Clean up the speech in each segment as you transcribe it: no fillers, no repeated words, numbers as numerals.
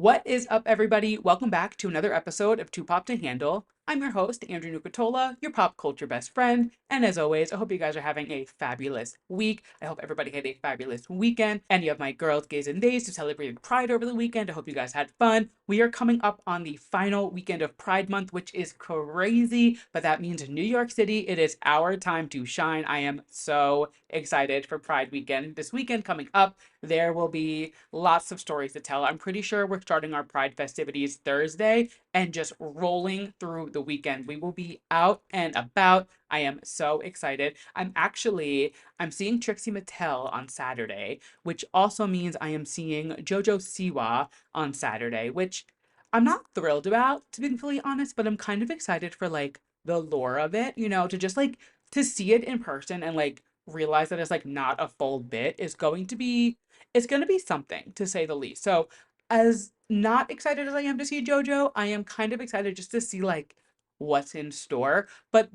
What is up, everybody? Welcome back to another episode of Too Pop to Handle. I'm your host, Andrew Nucatola, your pop culture best friend. And as always, I hope you guys are having a fabulous week. I hope everybody had a fabulous weekend. Any of my girls, gays, and days who celebrated Pride over the weekend, I hope you guys had fun. We are coming up on the final weekend of Pride Month, which is crazy, but that means New York City, it is our time to shine. I am so excited for Pride weekend. This weekend coming up, there will be lots of stories to tell. I'm pretty sure we're starting our Pride festivities Thursday and just rolling through the weekend. We will be out and about. I am so excited. I'm seeing Trixie Mattel on Saturday, which also means I am seeing JoJo Siwa on Saturday, which I'm not thrilled about, to be completely honest, but I'm kind of excited for like the lore of it, to just like to see it in person and like realize that it's like not a full bit is going to be it's going to be something, to say the least. So, as not excited as I am to see JoJo, I am kind of excited just to see like what's in store. But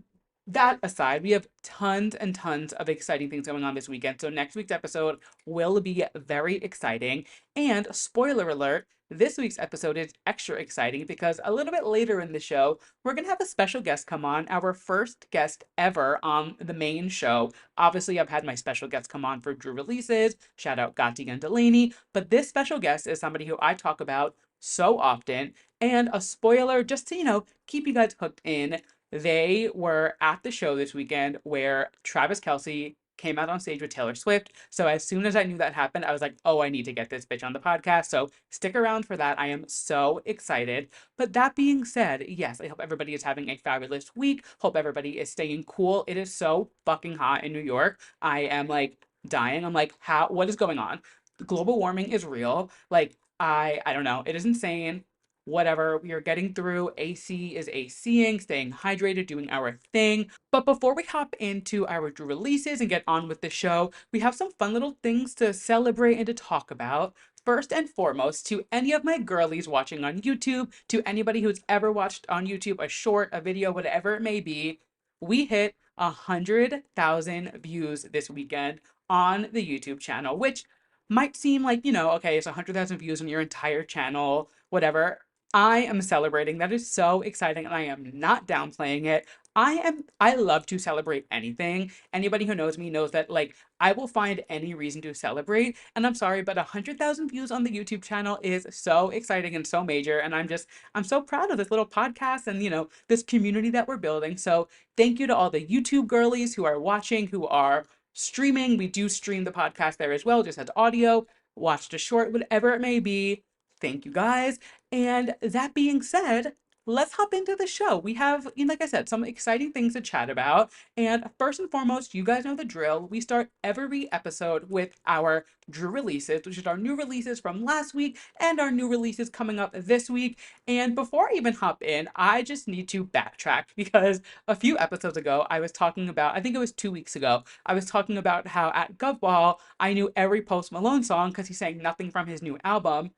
that aside, we have tons and tons of exciting things going on this weekend. So next week's episode will be very exciting. And spoiler alert, this week's episode is extra exciting because a little bit later in the show, we're going to have a special guest come on, our first guest ever on the main show. Obviously, I've had my special guests come on for Drew releases, shout out Gotti and Delaney, but this special guest is somebody who I talk about so often. And a spoiler, just to, keep you guys hooked in, they were at the show this weekend where Travis Kelce came out on stage with Taylor Swift. So as soon as I knew that happened, I was like, oh, I need to get this bitch on the podcast. So stick around for that. I am so excited. But that being said, yes, I hope everybody is having a fabulous week. Hope everybody is staying cool. It is so fucking hot in New York. I am like dying. I'm like, what is going on? Global warming is real. Like, I don't know. It is insane. Whatever, we are getting through. AC is ACing, staying hydrated, doing our thing. But before we hop into our Drew releases and get on with the show, we have some fun little things to celebrate and to talk about. First and foremost, to any of my girlies watching on YouTube, to anybody who's ever watched on YouTube a short, a video, whatever it may be, we hit 100,000 views this weekend on the YouTube channel, which might seem like, okay, it's 100,000 views on your entire channel, whatever. I am celebrating. That is so exciting, and I am not downplaying it. I love to celebrate anything. Anybody who knows me knows that like I will find any reason to celebrate. And I'm sorry, but 100,000 views on the YouTube channel is so exciting and so major. And I'm so proud of this little podcast and this community that we're building. So thank you to all the YouTube girlies who are watching, who are streaming. We do stream the podcast there as well, just as audio, watched a short, whatever it may be. Thank you guys. And that being said, let's hop into the show. We have, like I said, some exciting things to chat about. And first and foremost, you guys know the drill. We start every episode with our Drew releases, which is our new releases from last week and our new releases coming up this week. And before I even hop in, I just need to backtrack because a few episodes ago, I was talking about, I think it was 2 weeks ago, I was talking about how at GovBall, I knew every Post Malone song because he sang nothing from his new album.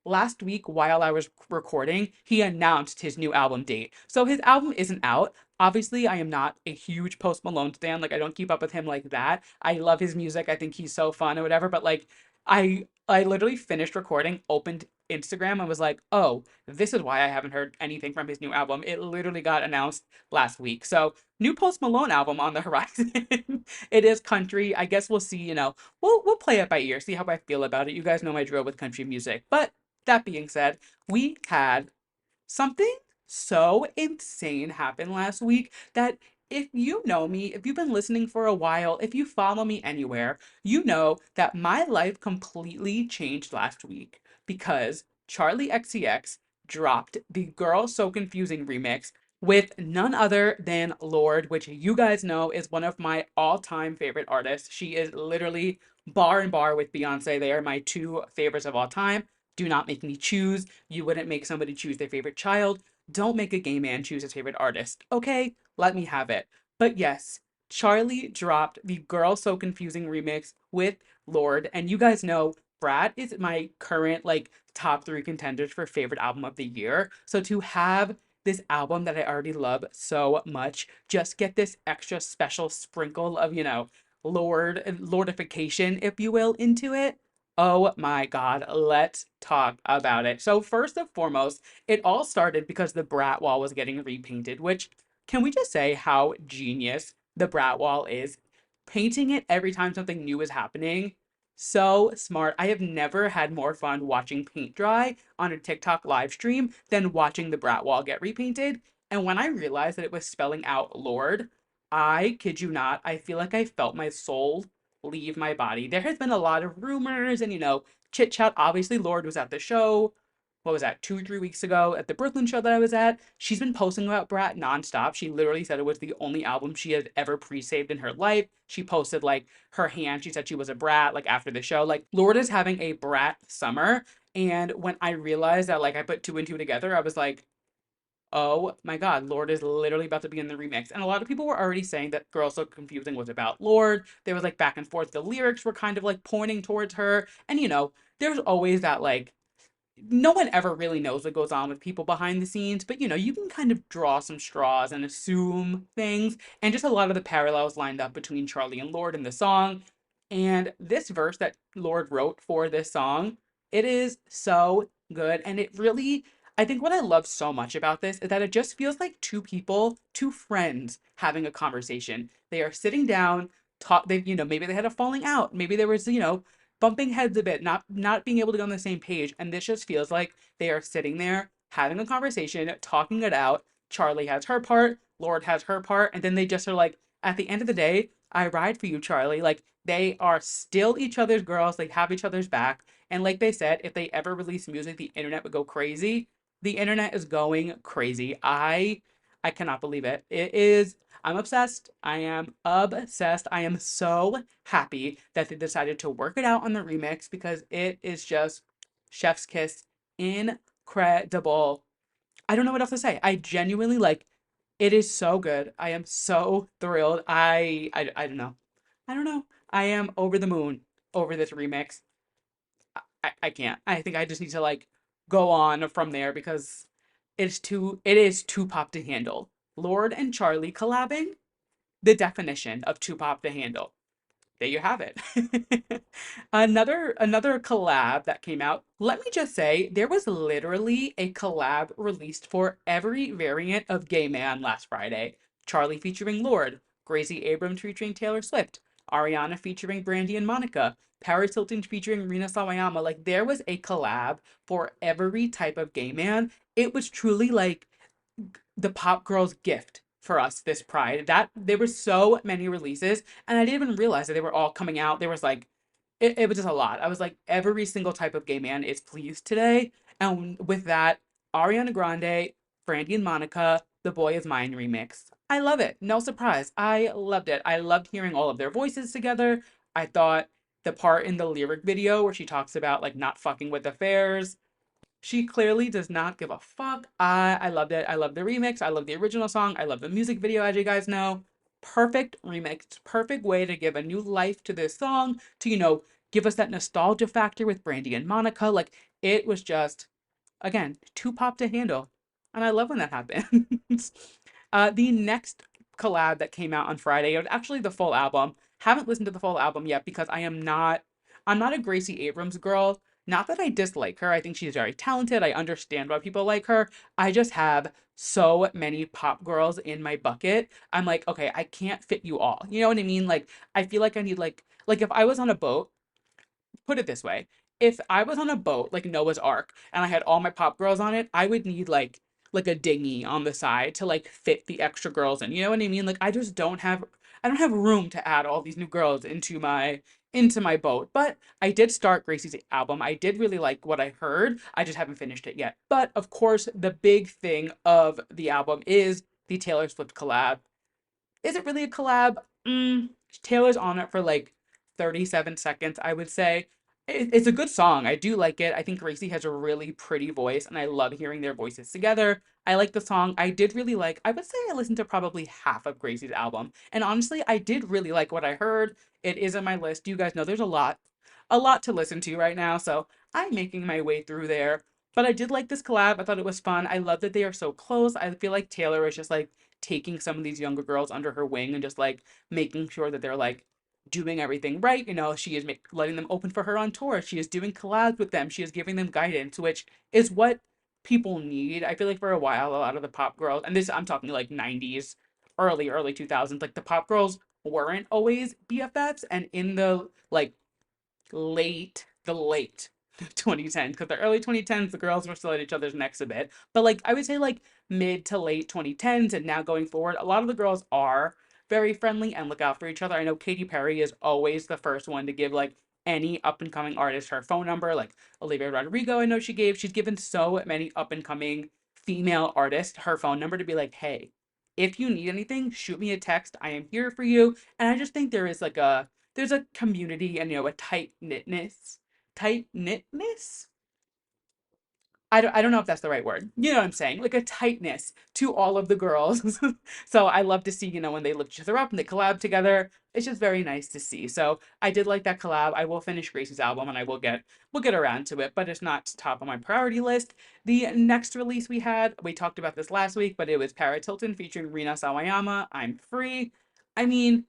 Last week, while I was recording, he announced his new album date. So his album isn't out. Obviously, I am not a huge Post Malone stan. Like, I don't keep up with him like that. I love his music. I think he's so fun or whatever. But like, I literally finished recording, opened Instagram, and was like, oh, this is why I haven't heard anything from his new album. It literally got announced last week. So new Post Malone album on the horizon. It is country. I guess we'll see. We'll play it by ear, see how I feel about it. You guys know my drill with country music, but that being said, we had something so insane happen last week that if you know me, if you've been listening for a while, if you follow me anywhere, you know that my life completely changed last week because Charli XCX dropped the Girl So Confusing remix with none other than Lorde, which you guys know is one of my all-time favorite artists. She is literally bar and bar with Beyonce. They are my two favorites of all time. Do not make me choose. You wouldn't make somebody choose their favorite child. Don't make a gay man choose his favorite artist. Okay, let me have it. But yes, Charli dropped the Girl So Confusing remix with Lorde. And you guys know Brad is my current like top 3 contenders for favorite album of the year. So to have this album that I already love so much, just get this extra special sprinkle of, Lordification, if you will, into it. Oh my God, let's talk about it. So, first and foremost, it all started because the Brat Wall was getting repainted, which, can we just say how genius the Brat Wall is? Painting it every time something new is happening. So smart. I have never had more fun watching paint dry on a TikTok live stream than watching the Brat Wall get repainted. And when I realized that it was spelling out Lorde, I kid you not, I feel like I felt my soul leave my body. There has been a lot of rumors and, chit chat. Obviously, Lorde was at the show. What was that, 2 or 3 weeks ago at the Brooklyn show that I was at? She's been posting about Brat nonstop. She literally said it was the only album she had ever pre-saved in her life. She posted like her hand. She said she was a brat like after the show. Like Lorde is having a brat summer. And when I realized that, like, I put two and two together, I was like, oh my God, Lorde is literally about to be in the remix. And a lot of people were already saying that Girl So Confusing was about Lorde. There was like back and forth. The lyrics were kind of like pointing towards her. And there's always that like, no one ever really knows what goes on with people behind the scenes, but you can kind of draw some straws and assume things. And just a lot of the parallels lined up between Charli and Lorde in the song. And this verse that Lorde wrote for this song, it is so good. And it really, I think what I love so much about this is that it just feels like two people, two friends having a conversation. They are sitting down, talk, maybe they had a falling out. Maybe there was, bumping heads a bit, not being able to go on the same page. And this just feels like they are sitting there having a conversation, talking it out. Charli has her part, Lorde has her part, and then they just are like, at the end of the day, I ride for you, Charli. Like they are still each other's girls, they have each other's back. And like they said, if they ever release music, the internet would go crazy. The internet is going crazy. I cannot believe it. It is I'm obsessed. I am obsessed. I am so happy that they decided to work it out on the remix because it is just chef's kiss, incredible. I don't know what else to say. I genuinely like it is so good. I am so thrilled. I don't know. I don't know. I am over the moon over this remix. I can't. I think I just need to like go on from there because it is too pop to handle. Lorde and Charli collabing, the definition of too pop to handle. There you have it. Another collab that came out. Let me just say, there was literally a collab released for every variant of Gay Man last Friday. Charli featuring Lorde, Gracie Abrams featuring Taylor Swift, Ariana featuring Brandy and Monica, Paris Hilton featuring Rina Sawayama. Like there was a collab for every type of gay man. It was truly like the pop girls gift for us this pride. That there were so many releases and I didn't even realize that they were all coming out. There was like it was just a lot. I was like every single type of gay man is pleased today. And with that, Ariana Grande, Brandy and Monica, The Boy Is Mine remix. I love it. No surprise. I loved it. I loved hearing all of their voices together. I thought the part in the lyric video where she talks about like not fucking with affairs, she clearly does not give a fuck. I loved it. I love the remix. I love the original song. I love the music video, as you guys know. Perfect remix. Perfect way to give a new life to this song, to, give us that nostalgia factor with Brandy and Monica. Like, it was just, again, too pop to handle. And I love when that happens. The next collab that came out on Friday, it was actually the full album. Haven't listened to the full album yet because I'm not a Gracie Abrams girl. Not that I dislike her. I think she's very talented. I understand why people like her. I just have so many pop girls in my bucket. I'm like, okay, I can't fit you all. You know what I mean? Like, I feel like I need like if I was on a boat, put it this way. If I was on a boat like Noah's Ark and I had all my pop girls on it, I would need like a dinghy on the side to like fit the extra girls in. You know what I mean? Like I don't have room to add all these new girls into my boat. But I did start Gracie's album. I did really like what I heard. I just haven't finished it yet. But of course, the big thing of the album is the Taylor Swift collab. Is it really a collab? Taylor's on it for like 37 seconds, I would say. It's a good song. I do like it. I think Gracie has a really pretty voice, and I love hearing their voices together. I like the song. I would say I listened to probably half of Gracie's album. And honestly, I did really like what I heard. It is on my list. You guys know there's a lot to listen to right now, so I'm making my way through there. But I did like this collab. I thought it was fun. I love that they are so close. I feel like Taylor is just like taking some of these younger girls under her wing and just like making sure that they're like doing everything right. She is letting them open for her on tour. She is doing collabs with them. She is giving them guidance, which is what people need. I feel like for a while, a lot of the pop girls, and this I'm talking like 90s, early 2000s, like the pop girls weren't always BFFs, and in the like late 2010s, because the early 2010s the girls were still at each other's necks a bit, but like I would say like mid to late 2010s and now going forward, a lot of the girls are very friendly and look out for each other. I know Katy Perry is always the first one to give like any up and coming artist her phone number. Like Olivia Rodrigo, I know she's given so many up and coming female artists her phone number to be like, hey, if you need anything, shoot me a text, I am here for you. And I just think there's a community and a tight knitness. I don't know if that's the right word. You know what I'm saying? Like a tightness to all of the girls. So I love to see, when they lift each other up and they collab together. It's just very nice to see. So I did like that collab. I will finish Grace's album and we'll get around to it, but it's not top on my priority list. The next release we talked about this last week, but it was Paris Hilton featuring Rina Sawayama. I'm Free. I mean,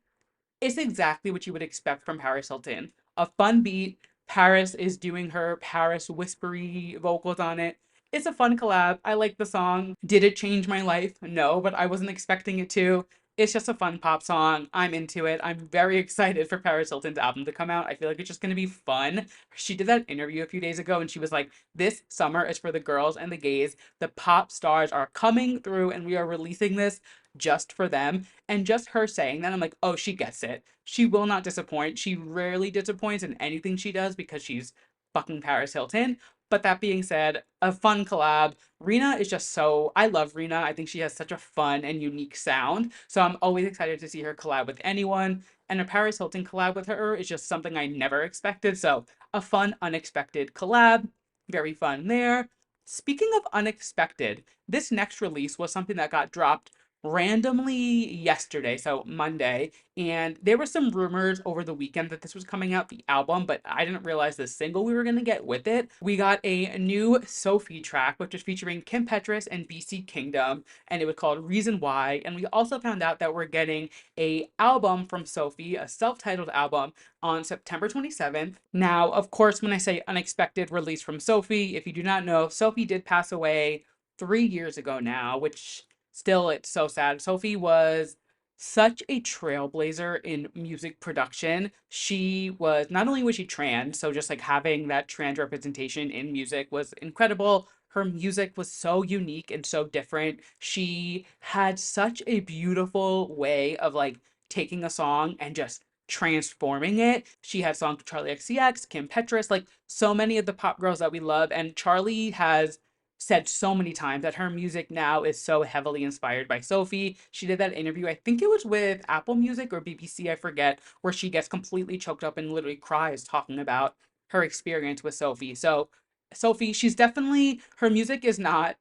it's exactly what you would expect from Paris Hilton. A fun beat. Paris is doing her Paris whispery vocals on it. It's a fun collab. I like the song. Did it change my life? No, but I wasn't expecting it to. It's just a fun pop song. I'm into it. I'm very excited for Paris Hilton's album to come out. I feel like it's just going to be fun. She did that interview a few days ago and she was like, this summer is for the girls and the gays. The pop stars are coming through and we are releasing this just for them. And just her saying that, I'm like, oh, she gets it. She will not disappoint. She rarely disappoints in anything she does because she's fucking Paris Hilton. But that being said, a fun collab. Rena is just I love Rena. I think she has such a fun and unique sound. So I'm always excited to see her collab with anyone. And a Paris Hilton collab with her is just something I never expected. So a fun, unexpected collab. Very fun there. Speaking of unexpected, this next release was something that got dropped randomly yesterday, so Monday, and there were some rumors over the weekend that this was coming out, the album, but I didn't realize the single we were going to get with it. We got a new SOPHIE track, which was featuring Kim Petras and BC Kingdom, and it was called Reason Why, and we also found out that we're getting a album from SOPHIE, a self-titled album, on September 27th. Now, of course, when I say unexpected release from SOPHIE, if you do not know, SOPHIE did pass away 3 years ago now, which still, it's so sad. SOPHIE was such a trailblazer in music production. She was not only was she trans, so just like having that trans representation in music was incredible. Her music was so unique and so different. She had such a beautiful way of like taking a song and just transforming it. She had songs with Charli XCX, Kim Petras, like so many of the pop girls that we love. And Charli has said so many times that her music now is so heavily inspired by SOPHIE. She did that interview, I think it was with Apple Music or BBC, I forget, where she gets completely choked up and literally cries talking about her experience with SOPHIE. So, SOPHIE, her music is not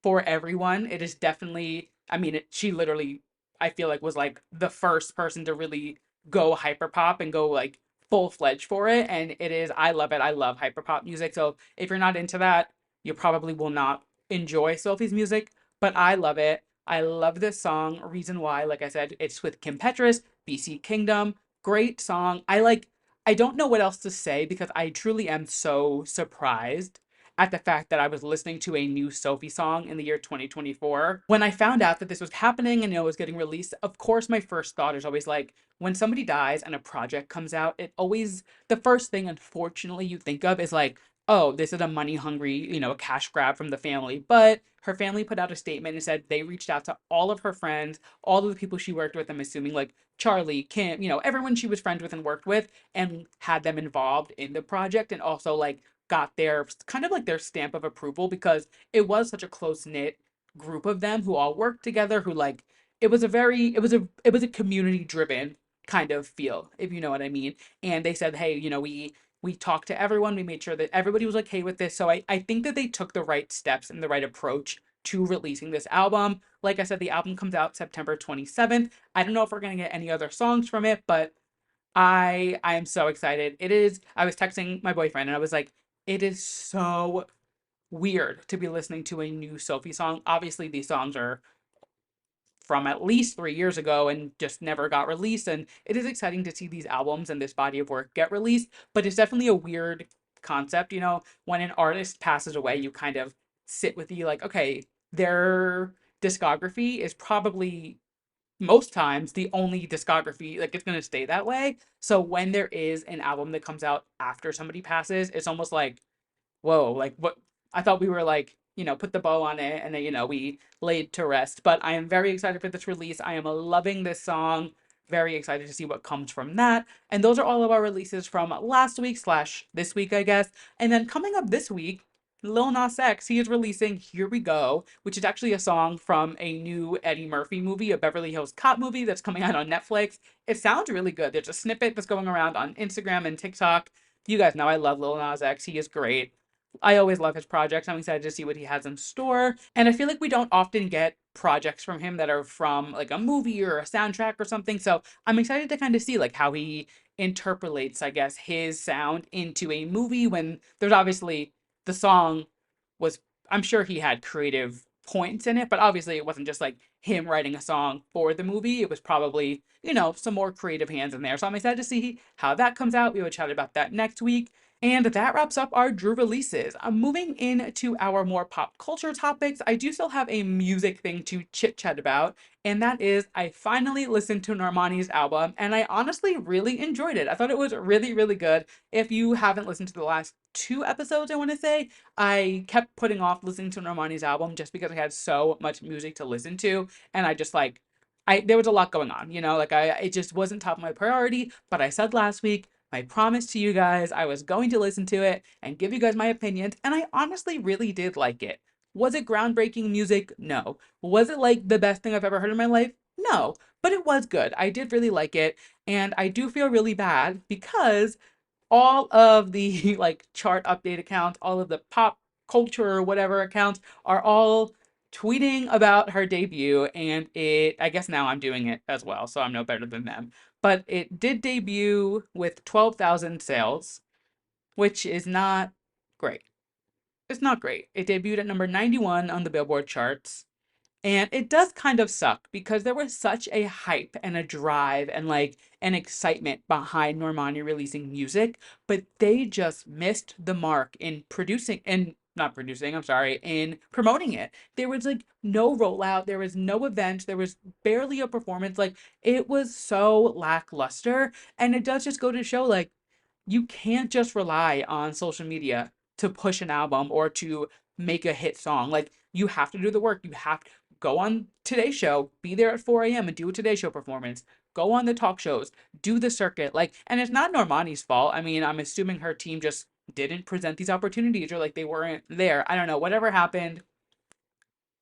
for everyone. It is definitely, I mean, she literally, I feel like, was like the first person to really go hyperpop and go like full fledged for it. And it is, I love it. I love hyperpop music. So if you're not into that, you probably will not enjoy SOPHIE's music, but I love it. I love this song. Reason Why, like I said, it's with Kim Petras, BC Kingdom. Great song. I don't know what else to say because I truly am so surprised at the fact that I was listening to a new SOPHIE song in the year 2024. When I found out that this was happening and it was getting released, of course, my first thought is always like, when somebody dies and a project comes out, the first thing, unfortunately, you think of is like, oh, this is a money hungry, a cash grab from the family. But her family put out a statement and said they reached out to all of her friends, all of the people she worked with, I'm assuming like Charli, Kim, everyone she was friends with and worked with, and had them involved in the project and also like got their kind of like their stamp of approval because it was such a close knit group of them who all worked together who like it was a community driven kind of feel, if you know what I mean. And they said, hey, we talked to everyone, we made sure that everybody was okay with this. So I think that they took the right steps and the right approach to releasing this album. Like I said, the album comes out September 27th. I don't know if we're gonna get any other songs from it, but I am so excited. It is, I was texting my boyfriend and I was like, it is so weird to be listening to a new SOPHIE song. Obviously, these songs are from at least 3 years ago and just never got released. And it is exciting to see these albums and this body of work get released, but it's definitely a weird concept. When an artist passes away, you kind of sit with you like, okay, their discography is probably most times the only discography, like it's gonna stay that way. So when there is an album that comes out after somebody passes, it's almost like, whoa, like what? I thought we were like, put the bow on it and then, we laid to rest. But I am very excited for this release. I am loving this song. Very excited to see what comes from that. And those are all of our releases from last week slash this week, I guess. And then coming up this week, Lil Nas X, he is releasing Here We Go, which is actually a song from a new Eddie Murphy movie, a Beverly Hills Cop movie that's coming out on Netflix. It sounds really good. There's a snippet that's going around on Instagram and TikTok. You guys know I love Lil Nas X. He is great. I always love his projects. I'm excited to see what he has in store. And I feel like we don't often get projects from him that are from like a movie or a soundtrack or something. So I'm excited to kind of see like how he interpolates, I guess, his sound into a movie when there's obviously the song was, I'm sure he had creative points in it, but obviously it wasn't just like him writing a song for the movie. It was probably, some more creative hands in there. So I'm excited to see how that comes out. We will chat about that next week. And that wraps up our Drew releases. Moving into our more pop culture topics, I do still have a music thing to chit chat about, and that is I finally listened to Normani's album, and I honestly really enjoyed it. I thought it was really, really good. If you haven't listened to the last two episodes, I want to say, I kept putting off listening to Normani's album just because I had so much music to listen to, and I just like, there was a lot going on, it just wasn't top of my priority, but I said last week, I promised to you guys I was going to listen to it and give you guys my opinions, and I honestly really did like it. Was it groundbreaking music? No. Was it like the best thing I've ever heard in my life? No. But it was good. I did really like it, and I do feel really bad because all of the like chart update accounts, all of the pop culture or whatever accounts are all tweeting about her debut, and I guess now I'm doing it as well, so I'm no better than them. But it did debut with 12,000 sales, which is not great. It's not great. It debuted at number 91 on the Billboard charts. And it does kind of suck because there was such a hype and a drive and like an excitement behind Normani releasing music, but they just missed the mark in producing and not producing, I'm sorry, in promoting it. There was like no rollout, there was no event, there was barely a performance. Like it was so lackluster. And it does just go to show like you can't just rely on social media to push an album or to make a hit song. Like you have to do the work. You have to go on Today's Show, be there at 4 a.m. and do a Today Show performance. Go on the talk shows, do the circuit. Like, and it's not Normani's fault. I mean, I'm assuming her team just didn't present these opportunities or like they weren't there. I don't know. Whatever happened,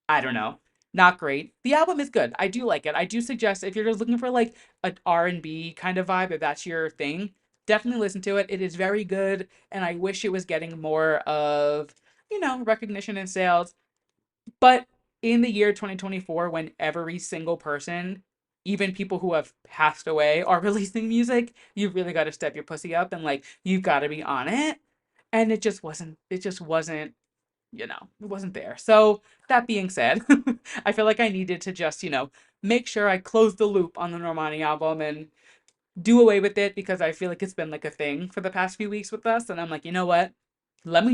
I don't know. Not great. The album is good. I do like it. I do suggest if you're just looking for like an R&B kind of vibe, if that's your thing, definitely listen to it. It is very good, and I wish it was getting more of, recognition and sales. But in the year 2024, when every single person, even people who have passed away, are releasing music, you've really got to step your pussy up and like you've got to be on it. And it just wasn't, it wasn't there. So that being said, I feel like I needed to just, make sure I close the loop on the Normani album and do away with it because I feel like it's been like a thing for the past few weeks with us. And I'm like, you know what? Let me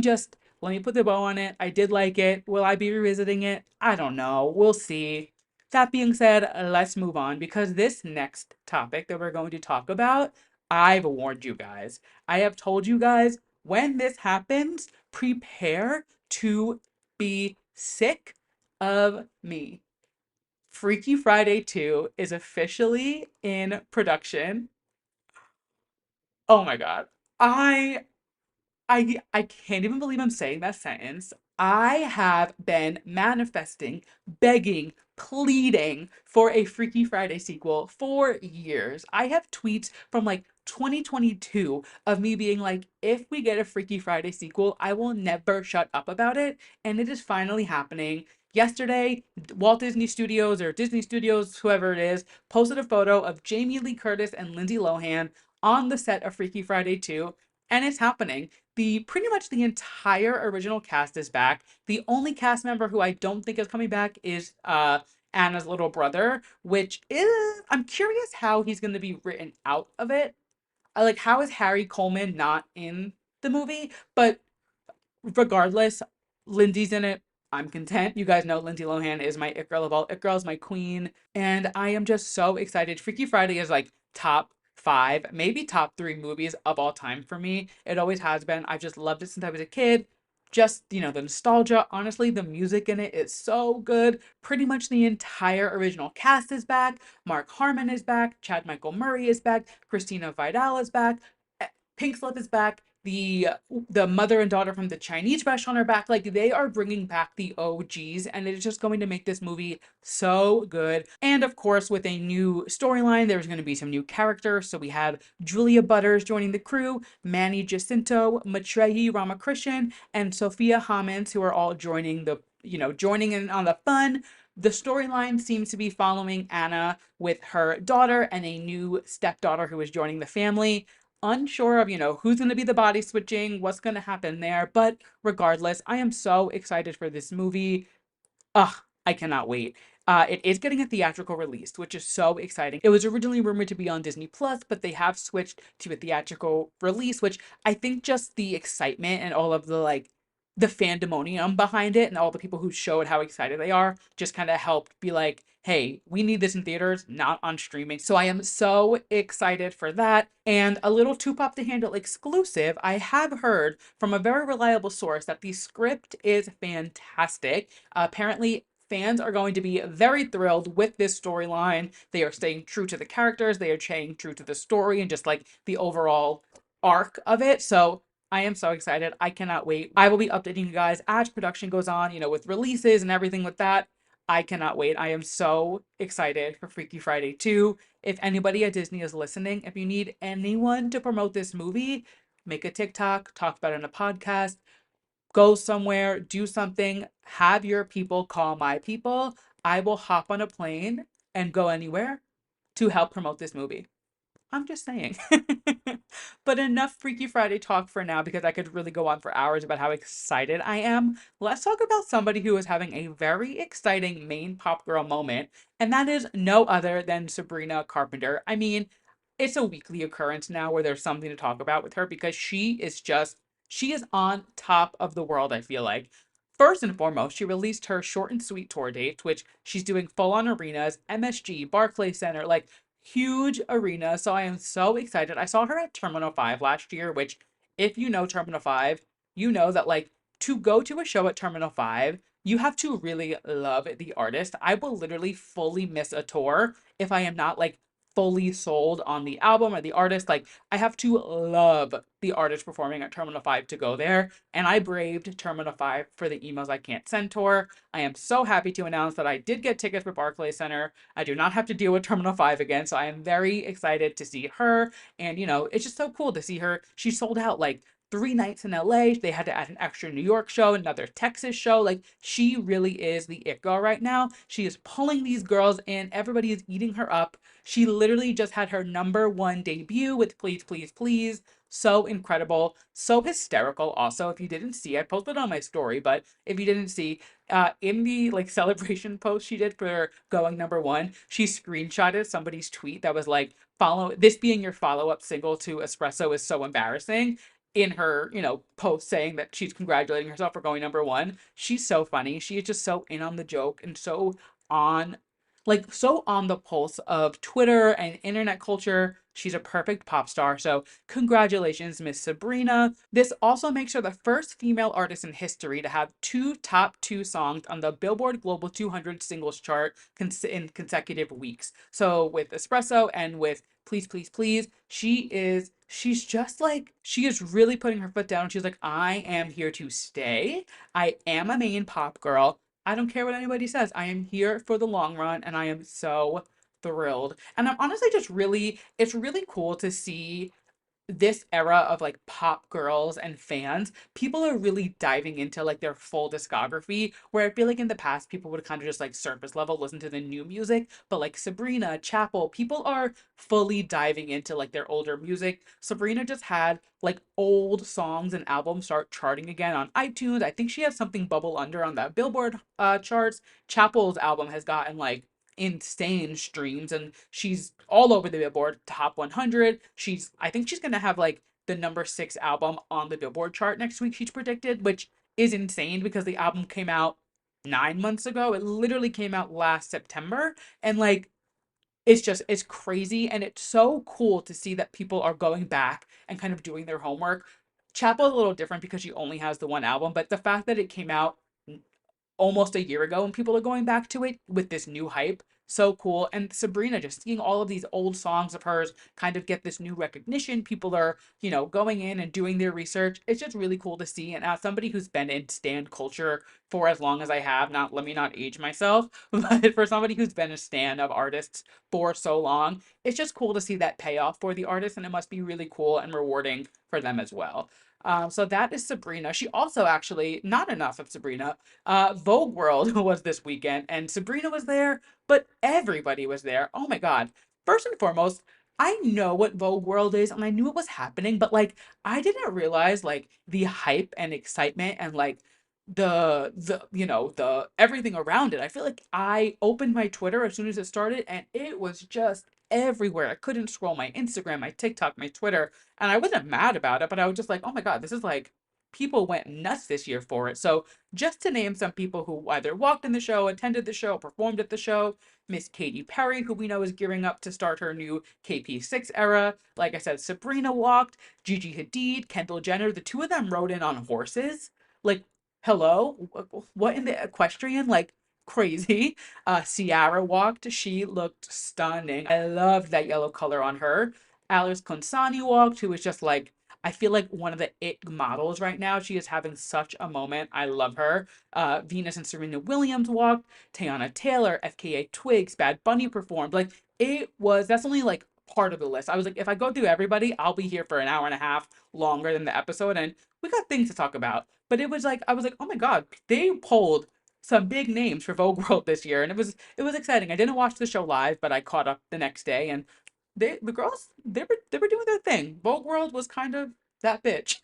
put the bow on it. I did like it. Will I be revisiting it? I don't know. We'll see. That being said, let's move on because this next topic that we're going to talk about, I've warned you guys. I have told you guys when this happens, prepare to be sick of me. Freaky Friday 2 is officially in production. Oh my God. I I can't even believe I'm saying that sentence. I have been manifesting, begging, pleading for a Freaky Friday sequel for years. I have tweets from like 2022 of me being like, if we get a Freaky Friday sequel, I will never shut up about it. And it is finally happening. Yesterday, Walt Disney Studios or Disney Studios, whoever it is, posted a photo of Jamie Lee Curtis and Lindsay Lohan on the set of Freaky Friday 2, and it's happening. Pretty much the entire original cast is back. The only cast member who I don't think is coming back is Anna's little brother, which is, I'm curious how he's going to be written out of it. Like, how is Harry Coleman not in the movie? But regardless, Lindsay's in it. I'm content. You guys know Lindsay Lohan is my it girl of all it girls, my queen. And I am just so excited. Freaky Friday is like top five, maybe top three movies of all time for me. It always has been. I've just loved it since I was a kid. Just, the nostalgia. Honestly, the music in it is so good. Pretty much the entire original cast is back. Mark Harmon is back. Chad Michael Murray is back. Christina Vidal is back. Pink Slip is back. The mother and daughter from the Chinese restaurant are back. Like, they are bringing back the OGs, and it's just going to make this movie so good. And of course, with a new storyline, there's going to be some new characters. So we had Julia Butters joining the crew, Manny Jacinto, Matreyi Ramakrishnan, and Sophia Hammonds, who are all joining in on the fun. The storyline seems to be following Anna with her daughter and a new stepdaughter who is joining the family. Unsure of, who's going to be the body switching, what's going to happen there. But regardless, I am so excited for this movie. Ugh, I cannot wait. It is getting a theatrical release, which is so exciting. It was originally rumored to be on Disney Plus, but they have switched to a theatrical release, which I think just the excitement and all of the fandemonium behind it and all the people who showed how excited they are just kind of helped be like, hey, we need this in theaters, not on streaming. So I am so excited for that. And a little Too Pop to Handle exclusive, I have heard from a very reliable source that the script is fantastic. Apparently, fans are going to be very thrilled with this storyline. They are staying true to the characters, they are staying true to the story and just like the overall arc of it. So I am so excited. I cannot wait. I will be updating you guys as production goes on, with releases and everything with that. I cannot wait. I am so excited for Freaky Friday 2. If anybody at Disney is listening, if you need anyone to promote this movie, make a TikTok, talk about it in a podcast, go somewhere, do something, have your people call my people. I will hop on a plane and go anywhere to help promote this movie. I'm just saying. But enough Freaky Friday talk for now because I could really go on for hours about how excited I am. Let's talk about somebody who is having a very exciting main pop girl moment, and that is no other than Sabrina Carpenter. I mean, it's a weekly occurrence now where there's something to talk about with her because she is on top of the world, I feel like. First and foremost, she released her short and sweet tour dates, which she's doing full on arenas, MSG, Barclays Center, like huge arena. So I am so excited. I saw her at Terminal 5 last year, which, if you know Terminal 5, you know that like to go to a show at Terminal 5, you have to really love the artist. I will literally fully miss a tour if I am not like fully sold on the album or the artist. Like, I have to love the artist performing at Terminal 5 to go there. And I braved Terminal 5 for the Emails I Can't Send tour. I am so happy to announce that I did get tickets for Barclays Center. I do not have to deal with Terminal 5 again. So I am very excited to see her. And, it's just so cool to see her. She sold out like 3 nights in LA. They had to add an extra New York show, another Texas show. Like, she really is the it girl right now. She is pulling these girls in. Everybody is eating her up. She literally just had her #1 debut with Please, Please, Please. So incredible. So hysterical also. If you didn't see, I posted on my story, but if you didn't see, in the like celebration post she did for going #1, she screenshotted somebody's tweet that was like, follow this being your follow-up single to Espresso is so embarrassing, in her, post saying that she's congratulating herself for going #1. She's so funny. She is just so in on the joke and on so on the pulse of Twitter and internet culture. She's a perfect pop star. So congratulations, Miss Sabrina. This also makes her the first female artist in history to have two top two songs on the Billboard Global 200 singles chart in consecutive weeks. So with Espresso and with Please, Please, Please, she is really putting her foot down. She's like, I am here to stay. I am a main pop girl. I don't care what anybody says. I am here for the long run and I am so thrilled. And I'm honestly it's really cool to see this era of like pop girls and fans, people are really diving into like their full discography. Where I feel like in the past, people would kind of just like surface level listen to the new music, but like Sabrina, Chapel, people are fully diving into like their older music. Sabrina just had like old songs and albums start charting again on iTunes. I think she has something bubble under on that Billboard charts. Chapel's album has gotten like insane streams and she's all over the Billboard top 100. I think she's going to have like the number 6 album on the Billboard chart next week, she's predicted, which is insane because the album came out 9 months ago. It literally came out last September, and like it's crazy, and it's so cool to see that people are going back and kind of doing their homework. Chapel's a little different because she only has the one album, but the fact that it came out almost a year ago and people are going back to it with this new hype. So cool. And Sabrina, just seeing all of these old songs of hers kind of get this new recognition. People are, going in and doing their research. It's just really cool to see. And as somebody who's been in stan culture for as long as I have, not let me not age myself, but for somebody who's been a stan of artists for so long, it's just cool to see that payoff for the artist. And it must be really cool and rewarding for them as well. So that is Sabrina. She also actually, not enough of Sabrina, Vogue World was this weekend, and Sabrina was there, but everybody was there. Oh my God. First and foremost, I know what Vogue World is, and I knew it was happening, but like, I didn't realize like the hype and excitement and like the everything around it. I feel like I opened my Twitter as soon as it started, and it was just everywhere. I couldn't scroll my Instagram, my TikTok, my Twitter, and I wasn't mad about it, but I was just like, oh my God, this is like people went nuts this year for it. So just to name some people who either walked in the show, attended the show, performed at the show, Miss Katy Perry, who we know is gearing up to start her new KP6 era. Like I said, Sabrina walked, Gigi Hadid, Kendall Jenner, the two of them rode in on horses. Like, hello? What in the equestrian? Like, crazy. Ciara walked. She looked stunning. I loved that yellow color on her. Alice Consani walked, who was just like, I feel like one of the it models right now. She is having such a moment. I love her. Venus and Serena Williams walked. Teyana Taylor, FKA Twigs, Bad Bunny performed. Like that's only like part of the list. I was like, if I go through everybody, I'll be here for an hour and a half longer than the episode, and we got things to talk about. But it was like, I was like, oh my God, they pulled some big names for Vogue World this year, and it was exciting. I didn't watch the show live, but I caught up the next day, and the girls they were doing their thing. Vogue World was kind of that bitch.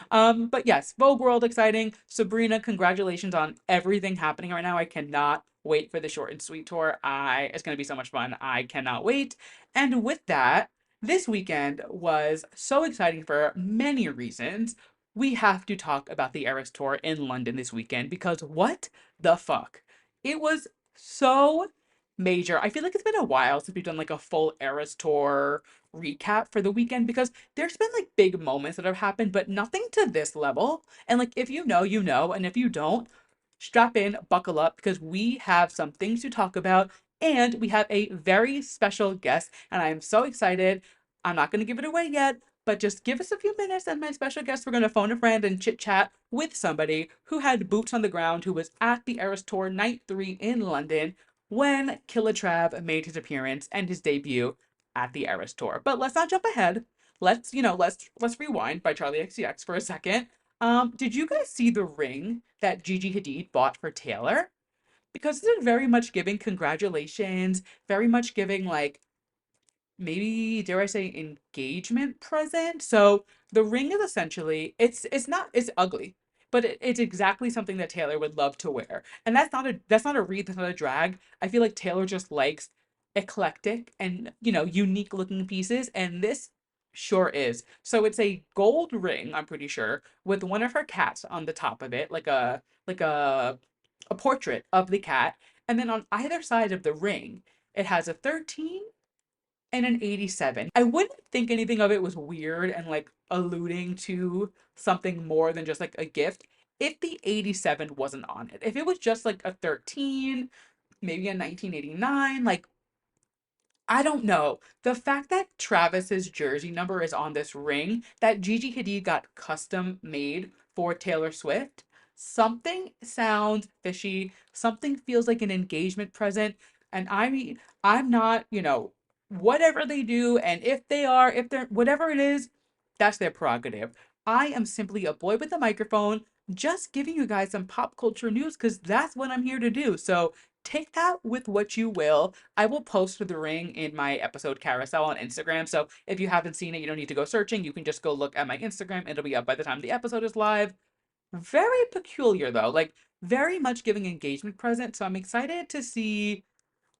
But yes, Vogue World exciting. Sabrina, congratulations on everything happening right now. I cannot wait for the short and sweet tour. It's gonna be so much fun. I cannot wait. And with that, this weekend was so exciting for many reasons. We have to talk about the Eras Tour in London this weekend because what the fuck? It was so major. I feel like it's been a while since we've done like a full Eras Tour recap for the weekend because there's been like big moments that have happened, but nothing to this level. And like if you know, you know, and if you don't, strap in, buckle up because we have some things to talk about and we have a very special guest and I am so excited. I'm not going to give it away yet, but just give us a few minutes and my special guest, we're going to phone a friend and chit chat with somebody who had boots on the ground, who was at the Eras Tour Night 3 in London when Killa Trav made his appearance and his debut at the Eras Tour. But let's not jump ahead. Let's rewind by Charli XCX for a second. Did you guys see the ring that Gigi Hadid bought for Taylor? Because this is very much giving congratulations, very much giving like maybe dare I say engagement present. So the ring is essentially it's ugly, but it's exactly something that Taylor would love to wear. And that's not a wreath, that's not a drag. I feel like Taylor just likes eclectic and unique looking pieces, and this sure is. So it's a gold ring, I'm pretty sure, with one of her cats on the top of it, like a portrait of the cat, and then on either side of the ring, it has a 13 and an 87. I wouldn't think anything of it was weird and like alluding to something more than just like a gift if the 87 wasn't on it. If it was just like a 13, maybe a 1989, like I don't know. The fact that Travis's jersey number is on this ring that Gigi Hadid got custom made for Taylor Swift, something sounds fishy. Something feels like an engagement present. And I mean, I'm not, whatever they do, and if they're, whatever it is, That's their prerogative. I am simply a boy with a microphone, just giving you guys some pop culture news because that's what I'm here to do. So take that with what you will. I will post the ring in my episode carousel on Instagram. So if you haven't seen it, you don't need to go searching. You can just go look at my Instagram. It'll be up by the time the episode is live. Very peculiar though, like very much giving engagement present. So I'm excited to see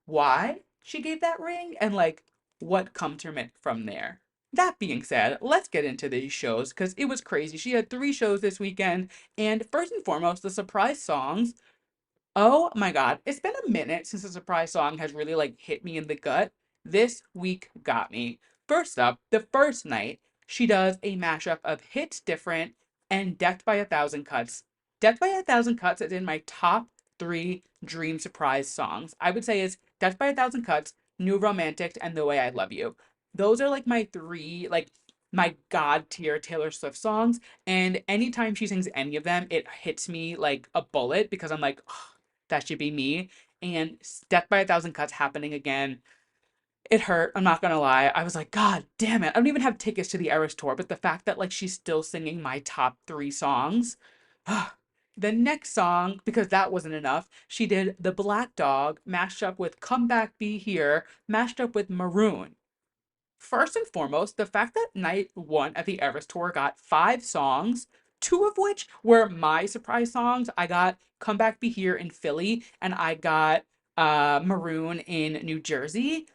why she gave that ring and like what comes from it from there. That being said, let's get into these shows because it was crazy. She had 3 shows this weekend, and first and foremost, the surprise songs. Oh my God, it's been a minute since a surprise song has really like hit me in the gut. This week got me. First up, the first night, she does a mashup of Hits Different and Death by a Thousand Cuts. Death by a Thousand Cuts is in my top 3 dream surprise songs. I would say is Death by a Thousand Cuts, New Romantic, and The Way I Love You. Those are like my 3, like my God tier Taylor Swift songs. And anytime she sings any of them, it hits me like a bullet because I'm like, that should be me. And Death by a Thousand Cuts happening again. It hurt. I'm not gonna lie. I was like, God damn it. I don't even have tickets to the Eras tour, but the fact that like she's still singing my top 3 songs. The next song, because that wasn't enough, she did The Black Dog mashed up with Come Back Be Here, mashed up with Maroon. First and foremost, the fact that night 1 at the Eras Tour got 5 songs, 2 of which were my surprise songs. I got Come Back Be Here in Philly, and I got Maroon in New Jersey.